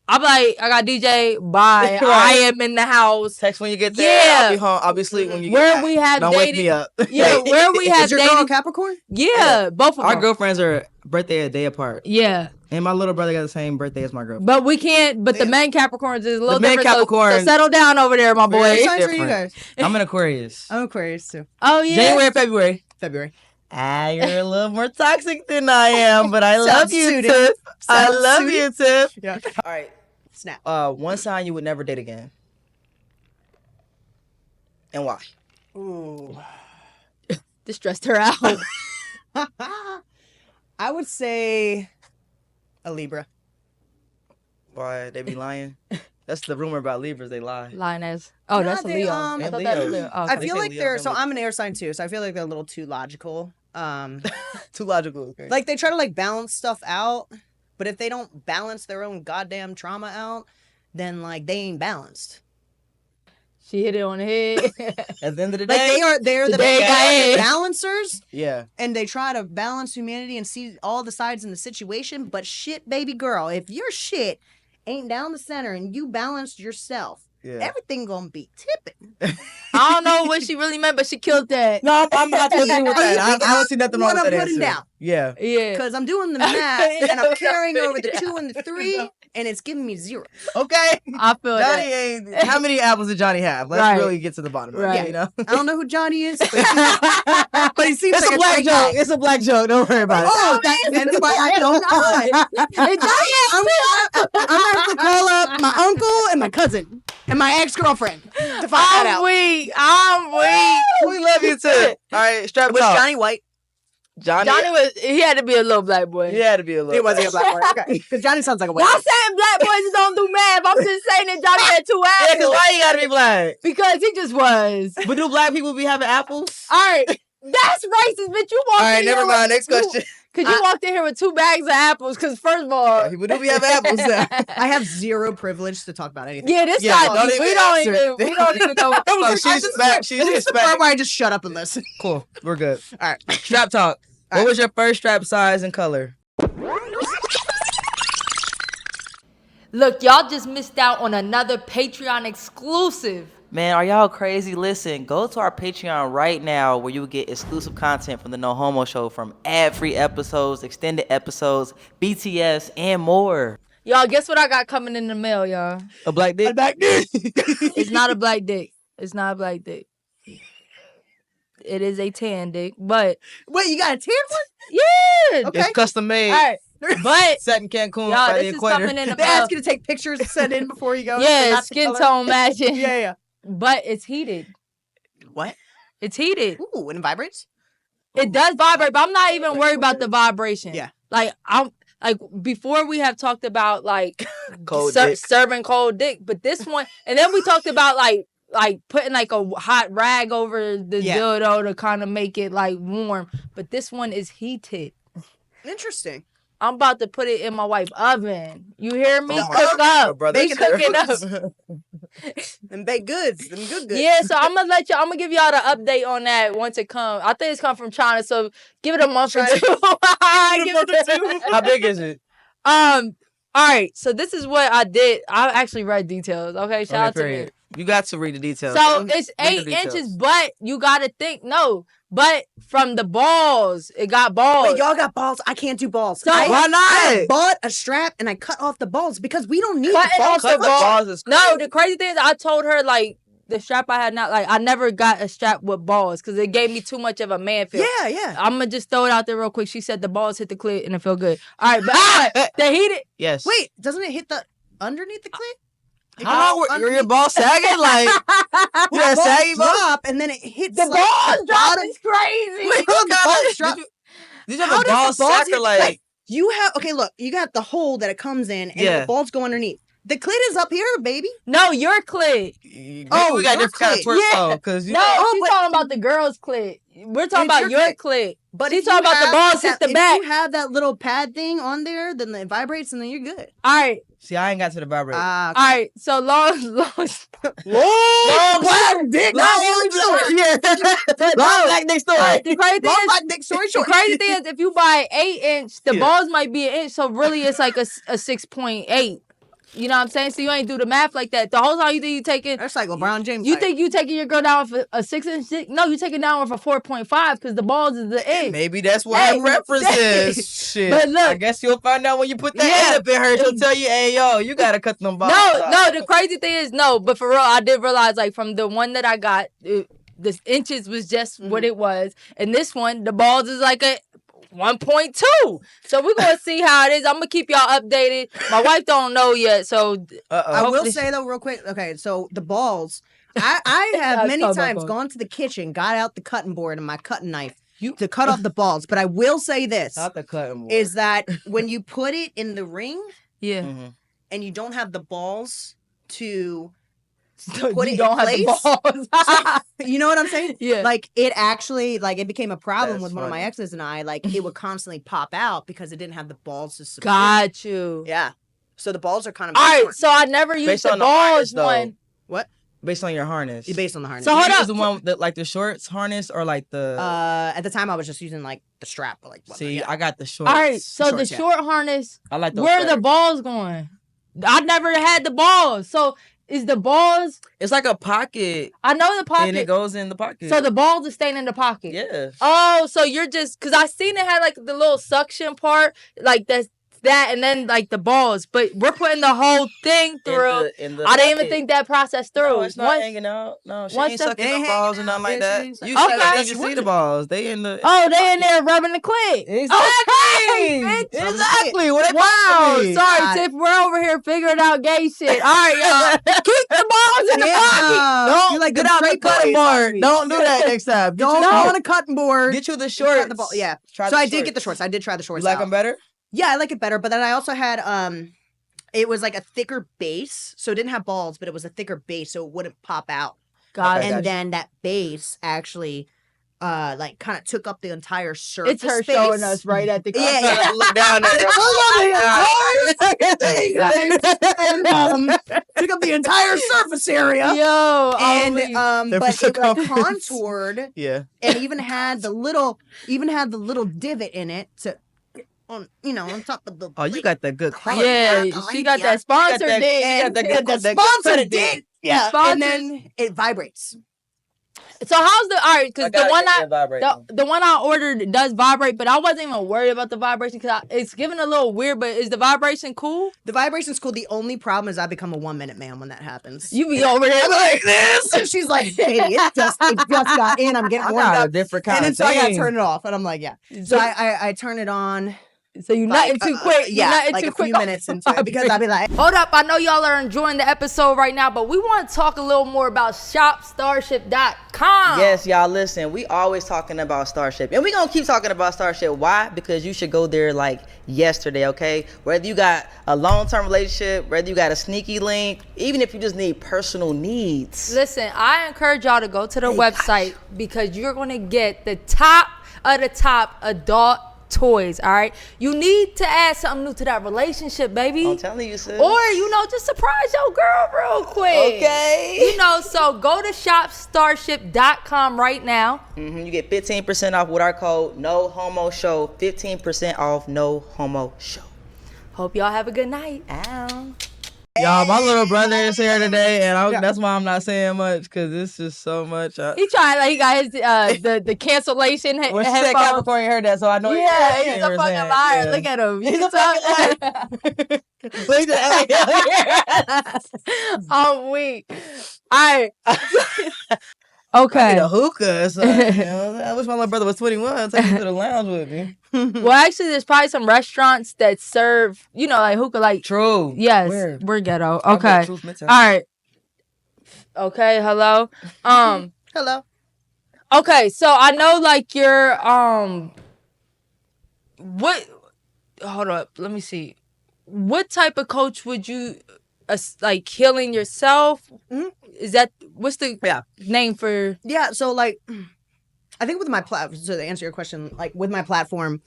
I'm like, I got DJ, bye. I am in the house. Text when you get there. Yeah. I'll be home. I'll be asleep when you get Where back. we have Don't dated, wake me up. Yeah, where we have Is your dated. girl Capricorn? Yeah, both of Our them. girlfriends are birthday a day apart. Yeah. And my little brother got the same birthday as my girlfriend. But we can't, but the men Capricorns is a little men different. Capricorn- So settle down over there, my boy. What Very signs are you different. guys? I'm an Aquarius. I'm Aquarius too. Oh, yeah. January, February. February. You're a little more toxic than I am, but I love you, suited. Tiff. I Sounds love suited. you, Tiff. Yeah. All right. Snap. One sign you would never date again. And why? Ooh. This stressed her out. I would say a Libra. Why? They be lying? That's the rumor about Libras. They lie. Lioness. Oh, No, that's a they, Leo. I I thought And that was Leos. Leo. Oh, I okay. feel say like Leo, they're don't so they? I'm an air sign too, so I feel like they're a little too logical. Too logical. Okay. Like they try to like balance stuff out, but if they don't balance their own goddamn trauma out, then like they ain't balanced. She hit it on the head. At the end of the Like day, they're the They balancers, yeah. and they try to balance humanity and see all the sides in the situation. But shit, baby girl, if your shit ain't down the center and you balanced yourself, everything gonna be tipping. I don't know what she really meant, but she killed that. No, I'm not going to agree with that. I don't see nothing wrong What with I'm that putting answer. down. Yeah. Yeah. Because I'm doing the math and I'm carrying over the 2 and the 3, and it's giving me 0. Okay. I feel Johnny that. ain't. How many apples did Johnny have? Let's Right. really get to the bottom of it. Right. You know? I don't know who Johnny is, but he seems It's like a black great joke. guy. It's a black joke. Don't worry about it. Oh, that's why I don't I'm gonna have to call up my uncle and my cousin and my ex-girlfriend to find that I'm out. weak. I'm weak. We love you too. All right, strap Was talk. Johnny white? Johnny He had to be a little black boy. He had to be a little. He wasn't a black boy. Okay. Because Johnny sounds like a white Y'all boy. saying black boys don't do math. I'm just saying that Johnny had 2 Yeah, because apples. why you gotta be black? Because he just was. But do black people be having apples? All right. That's racist, bitch. You walked All right, in never here mind. Next with- question. Cause you walked in here with 2 bags of apples. Cause first of all, People do be having apples now. I have zero privilege to talk about anything. yeah, this Yeah, guy. don't We even don't answer even. it. We don't even know. What the fuck. So she's back. She's This is the back. part where I just shut up and listen. Cool. We're good. All right. Strap talk. What was your first strap size and color? Look, y'all just missed out on another Patreon exclusive. Man, are y'all crazy? Listen, go to our Patreon right now where you will get exclusive content from the No Homo Show, from ad-free episodes, extended episodes, BTS, and more. Y'all, guess what I got coming in the mail, y'all? A black dick? A black dick. It's not a black dick. It's not a black dick. It is a tan dick, but Wait, you got a tan one? yeah. Okay. It's custom made. All right, but Set in Cancun y'all, by the this is equator. coming in the They mail. ask you to take pictures and send in before you go. Yeah, Not the skin color? tone matching. Yeah. But it's heated. What? It's heated. Ooh, and it vibrates? It does vibrate, but I'm not even worried about the vibration. Yeah. Like I'm like before we have talked about like Cold dick. serving cold dick, but this one, and then we talked about like putting like a hot rag over the dildo to kind of make it like warm. But this one is heated. Interesting. I'm about to put it in my wife's oven. You hear me? Oh, Cook up. brother. Bake it up. Them baked goods. Them good goods. Yeah, so I'm gonna give y'all the update on that once it comes. I think it's come from China, so give it a month or two. Give it How big is it? all right, so this is what I did. I actually read details. Okay, shout out to me. period. You got to read the details. So it's Read 8 the details. inches, but you gotta think but from the balls, it got balls. Wait, y'all got balls? I can't do balls. So- Why not? I bought a strap and I cut off the balls because we don't need Cutting the balls. off the balls. balls is No, the crazy thing is I told her like the strap I had not like I never got a strap with balls because it gave me too much of a man feel. Yeah. I'm gonna just throw it out there real quick. She said the balls hit the clit and it felt good. All right, but the heated. Yes. Wait, doesn't it hit the underneath the clit? How are your balls sagging? Like, you got Balls saggy balls? drop and then it hits The like, balls the drop bottom. is crazy. Wait, the balls drop. Did you How have a does ball the balls sack or hit- like? You have look, you got the hole that it comes in and Yeah. the balls go underneath. The clit is up here, baby. No, your clit. Oh, we got your different kind of clit. twerk Yeah. because you No, she's but- talking about the girl's clit. We're talking It's about your your clit. clit. But She's if talking you about the have balls hit that- the back. If you have that little pad thing on there, then it vibrates and then you're good. All right, See, I ain't got to the vibrator. all right. So long. Long black dick. Long Yeah. Long black dick story. The crazy thing Long is, black dick story the short. crazy thing is, if you buy 8-inch, the Yeah. balls might be an inch. So really, it's like a 6.8. You know what I'm saying? So you ain't do the math like that. The whole time you think you taking. That's like LeBron James. You height. think you taking your girl down with a 6-inch dick? No, you taking down with a 4.5 because the balls is the inch. Maybe that's why Hey, it references. Shit. But look- I guess you'll find out when you put that Yeah. end up in her. She'll tell you, hey, yo, you got to cut them balls. No, the crazy thing is, but for real, I did realize, like, from the one that I got, the inches was just what it was. And this one, the balls is like a 1.2. So we're going to see how it is. I'm going to keep y'all updated. My wife don't know yet, so... I will hopefully- say though, real quick. Okay, so the balls. I have I'll many talk about times balls. gone to the kitchen, got out the cutting board and my cutting knife to cut off the balls. But I will say this: Not the cutting board. is that when you put it in the ring Yeah. Mhm. and you don't have the balls to So put you it don't in have the place. balls. You know what I'm saying? Yeah. Like it actually, like it became a problem That's with one of my funny. exes and I. Like it would constantly pop out because it didn't have the balls to support. Got you. Yeah. So the balls are kind of All right, important. so I never used Based the on the harness, balls though. one. What? Based on your harness. Based on the harness. So hold You up. use the one that like the shorts harness or like the. At the time, I was just using like the strap. But, like, See, yeah. I got the shorts. All right, so Shorts, the yeah. short harness, I like those. where are the better. balls going? I never had the balls. So is the balls, It's like a pocket, I know the pocket. and it goes in the pocket. So the balls are staying in the pocket. Yeah. Oh, so you're just, because I seen it had like the little suction part, like that, and then like the balls, but we're putting the whole thing through. In the I didn't even pocket. think that process through. No, it's not Once- hanging out. No, she once ain't the- sucking They the ain't balls or hanging nothing like out, that. bitch. You Okay. said you see the balls. They in the. Oh, they in there rubbing the clit. Exactly. bitch. Exactly. What they Wow, supposed to be. sorry, Tiff. We're over here figuring out gay shit. All right, y'all. Keep the balls in the pocket. Don't You like get the out the straight cutting boys. board. Don't do that next time. Don't go on a cutting board. Get you the Just cut shorts. the ball. Yeah. Try So the I did get the shorts. I did try the You shorts. like out. them better? Yeah, I like it better. But then I also had it was like a thicker base, so it didn't have balls, but it was a thicker base, so it wouldn't pop out. God, Okay. And gotcha. then that base actually, like, kind of took up the entire surface. it's her space. showing us right at the Yeah, yeah. Look down there. Took up the entire surface area. Yo, And They're but for it like circumference. contoured Yeah. and even had the little divot in it to on top of the Oh, you got the good quality. yeah, she got that sponsor that- dick. you got that good- the that sponsor credit did. Yeah, Sponsors. and then it vibrates. So how's the all right? Because the one vibrate. the one I ordered does vibrate, but I wasn't even worried about the vibration because it's giving a little weird. But is the vibration cool? The vibration's cool. The only problem is I become a 1 minute man when that happens. You be over there I'm like this, and she's like, "Hey, it just got in. I'm getting I warmed got a up." different kind And then of so I gotta thing. turn it off, and I'm like, "Yeah." So I turn it on. So you Like, nutting too quick. You yeah, nutting like too a quick few off minutes the into it because I'll be like, Hold up, I know y'all are enjoying the episode right now, but we want to talk a little more about shopstarship.com. Yes, y'all listen. We always talking about Starship. And we going to keep talking about Starship. Why? Because you should go there like yesterday, okay? Whether you got a long-term relationship, whether you got a sneaky link, even if you just need personal needs. Listen, I encourage y'all to go to the website because you're going to get the top of the top adult toys, all right? You need to add something new to that relationship, baby. I'm telling you, sis. Or, just surprise your girl real quick. Okay. So go to shopstarship.com right now. You get 15% off with our code No Homo Show. 15% off No Homo Show. Hope y'all have a good night. Ow. Y'all, my little brother is here today, and that's why I'm not saying much because it's just so much. He tried, like, he got his the cancellation Well, she said headphones. Capricorn heard that, so I know. Yeah, he's he a was fucking saying, liar. yeah. Look at him. He's a fucking Look at that. I'm weak. All right. I Okay. need a hookah. So, I wish my little brother was 21. Take him to the lounge with me. Well, actually, there's probably some restaurants that serve, like hookah. Like, True. yes, Where? we're ghetto. I bet Okay. Truth Midtown. All right. Okay. Hello. "Hello." Okay. So I know, like, you're what? Hold up. Let me see. What type of coach would you like healing yourself? Mhm. Is that what's the name for? Yeah, so like, I think with my platform, so to answer your question, like with my platform,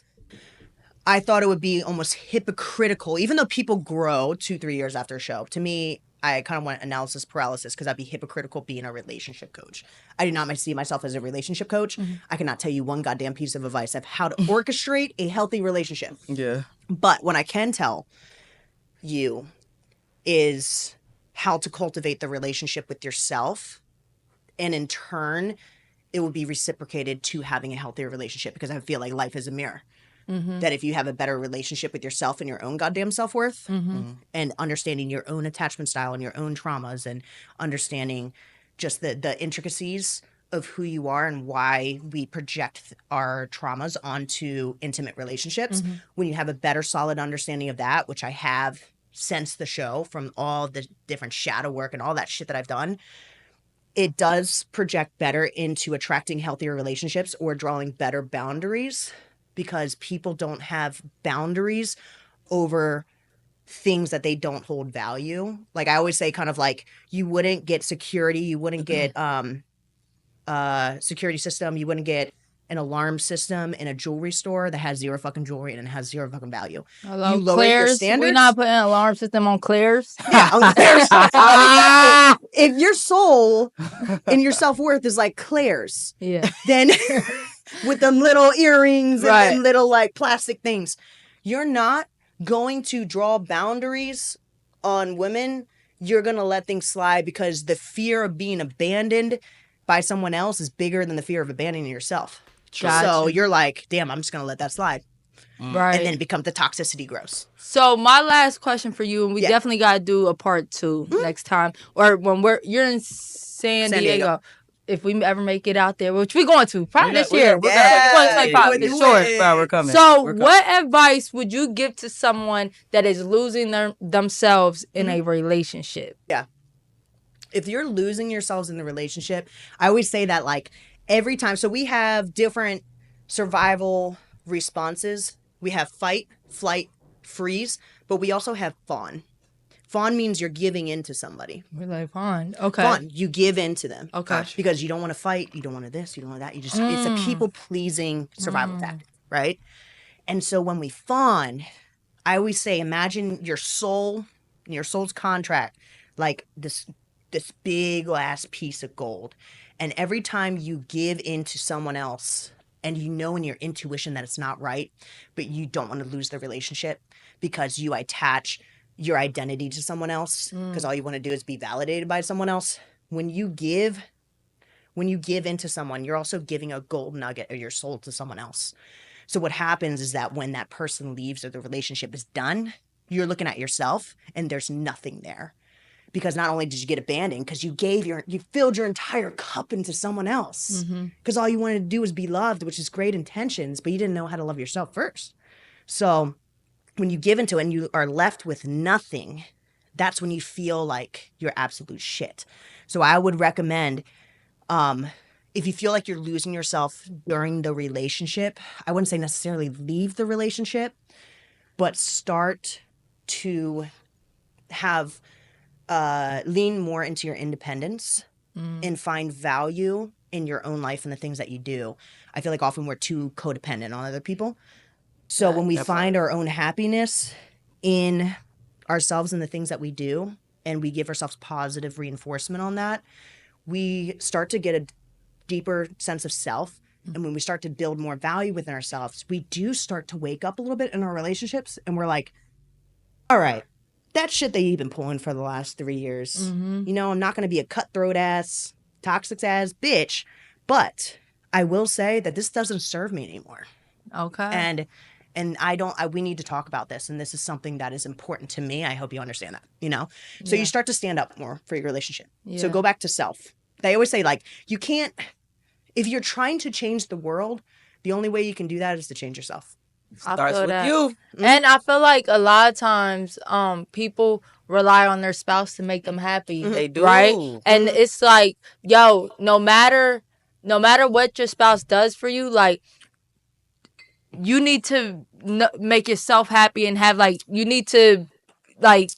I thought it would be almost hypocritical, even though people grow 2-3 years after a show. To me, I kind of want analysis paralysis because I'd be hypocritical being a relationship coach. I do not see myself as a relationship coach. I cannot tell you one goddamn piece of advice of how to orchestrate a healthy relationship. Yeah. But what I can tell you is how to cultivate the relationship with yourself. And in turn, it will be reciprocated to having a healthier relationship because I feel like life is a mirror. That if you have a better relationship with yourself and your own goddamn self-worth and understanding your own attachment style and your own traumas and understanding just the intricacies of who you are and why we project our traumas onto intimate relationships, when you have a better solid understanding of that, which I have since the show from all the different shadow work and all that shit that I've done, it does project better into attracting healthier relationships or drawing better boundaries because people don't have boundaries over things that they don't hold value. Like I always say, kind of like you wouldn't get security, you wouldn't get security system, you wouldn't get an alarm system in a jewelry store that has zero fucking jewelry and it has zero fucking value. Hello, You lower your Claire's. standards. We're not putting an alarm system on Claire's. Yeah, if your soul and your self-worth is like Claire's, then with them little earrings and them little like plastic things, you're not going to draw boundaries on women. You're going to let things slide because the fear of being abandoned by someone else is bigger than the fear of abandoning yourself. Gotcha. So you're like, damn, I'm just going to let that slide. Right. And then it becomes the toxicity grows. So my last question for you, and we definitely got to do a part 2 next time, or when you're in San Diego. If we ever make it out there, which we're going to, probably this year. We're going to 2025, for sure. We're coming. So what advice would you give to someone that is losing themselves in a relationship? Yeah. If you're losing yourselves in the relationship, I always say that like every time. So we have different survival responses. We have fight, flight, freeze, but we also have fawn. Fawn means you're giving in to somebody. We're like fawn. Okay. Fawn, you give in to them. Okay. Because you don't want to fight, you don't want to this, you don't want that. You just it's a people-pleasing survival tactic, right? And so when we fawn, I always say imagine your soul and your soul's contract like this big ass piece of gold. And every time you give in to someone else and you know in your intuition that it's not right, but you don't want to lose the relationship because you attach your identity to someone else because all you want to do is be validated by someone else. When you give into someone, you're also giving a gold nugget of your soul to someone else. So what happens is that when that person leaves or the relationship is done, you're looking at yourself and there's nothing there. Because not only did you get abandoned, because you filled your entire cup into someone else. Because all you wanted to do was be loved, which is great intentions, but you didn't know how to love yourself first. So when you give into it and you are left with nothing, that's when you feel like you're absolute shit. So I would recommend, if you feel like you're losing yourself during the relationship, I wouldn't say necessarily leave the relationship, but start to have lean more into your independence and find value in your own life and the things that you do. I feel like often we're too codependent on other people. So when we find our own happiness in ourselves and the things that we do, and we give ourselves positive reinforcement on that, we start to get a deeper sense of self. And when we start to build more value within ourselves, we do start to wake up a little bit in our relationships. And we're like, all right, that shit that you've been pulling for the last 3 years. You know, I'm not going to be a cutthroat ass, toxic ass bitch, but I will say that this doesn't serve me anymore. Okay. And we need to talk about this. And this is something that is important to me. I hope you understand that, you know? So you start to stand up more for your relationship. So go back to self. They always say like, you can't, if you're trying to change the world, the only way you can do that is to change yourself. Starts with you. And I feel like a lot of times people rely on their spouse to make them happy. They do. Right? And it's like, yo, no matter what your spouse does for you, like, you need to make yourself happy and have like, you need to like,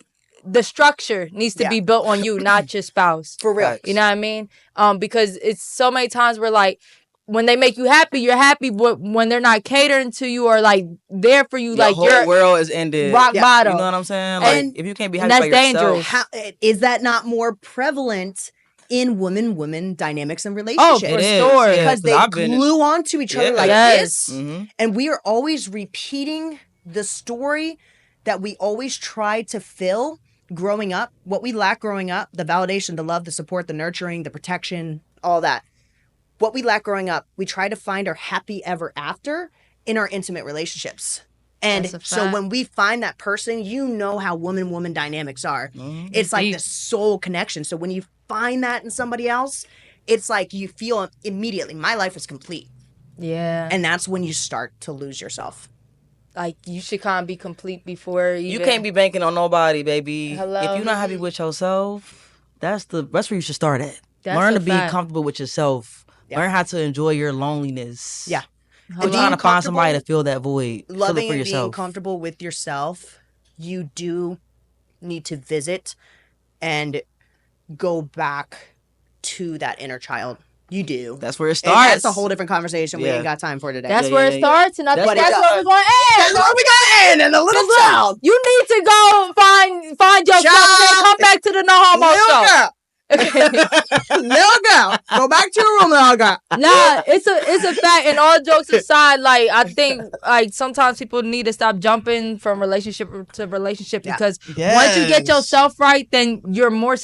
the structure needs to be built on you, not your spouse. For real. You know what I mean? Because it's so many times where like, when they make you happy, you're happy, but when they're not catering to you or like there for you, like your whole world is ended. Rock bottom. You know what I'm saying? Like And if you can't be happy that's by yourself, dangerous. Is that not more prevalent in woman dynamics and relationships? Oh, for sure. Because they glue onto each other like this. And we are always repeating the story that we always try to fill growing up. What we lack growing up, the validation, the love, the support, the nurturing, the protection, all that. What we lack growing up, we try to find our happy ever after in our intimate relationships. And so when we find that person, you know how woman dynamics are. It's like the soul connection. So when you find that in somebody else, it's like you feel immediately, my life is complete. Yeah. And that's when you start to lose yourself. Like, you should kind of be complete before you can't be banking on nobody, baby. Hello? If you're not happy with yourself, that's where you should start at. That's Learn a to be fact. comfortable with yourself. Learn how to enjoy your loneliness. Yeah. Quit trying to find somebody to fill that void. Loving Fill it for and yourself. being comfortable with yourself, you do need to visit and go back to that inner child. You do. That's where it And starts. that's a whole different conversation we ain't got time for today. That's where it starts, and I think that's where we're going to end. That's where we going to end, and the little child. You need to go find yourself and come back to the No Homo Show. Little girl, go back to your room, little girl. Nah, it's a fact. And all jokes aside, like I think like sometimes people need to stop jumping from relationship to relationship because once you get yourself right, then you're more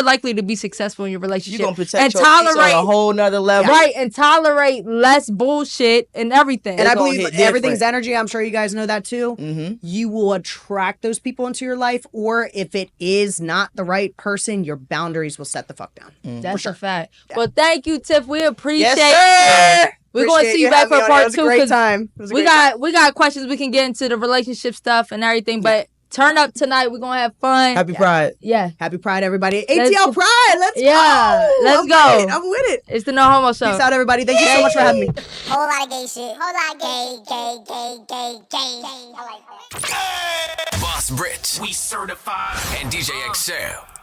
likely to be successful in your relationship. You're gonna protect and your tolerate peace on a whole nother level, right? And tolerate less bullshit and everything. And I gonna believe hit different. everything's energy. I'm sure you guys know that too. Mm-hmm. You will attract those people into your life, or if it is not the right person, your boundaries will set the fuck down. That's a fact. Well, thank you, Tiff. We appreciate Yes, it. We're going to see you back for part 2 because we got questions. We can get into the relationship stuff and everything, but turn up tonight. We're gonna have fun. Happy Pride. Yeah. Happy Pride, everybody. ATL Pride. Let's go. Let's go. I'm with it. It's the No Homo Show. Peace out, everybody. Thank you so much for having me. Whole lot of gay shit. Whole lot of gay. I like that. Boss Britt. We certified. And DJ eXeL.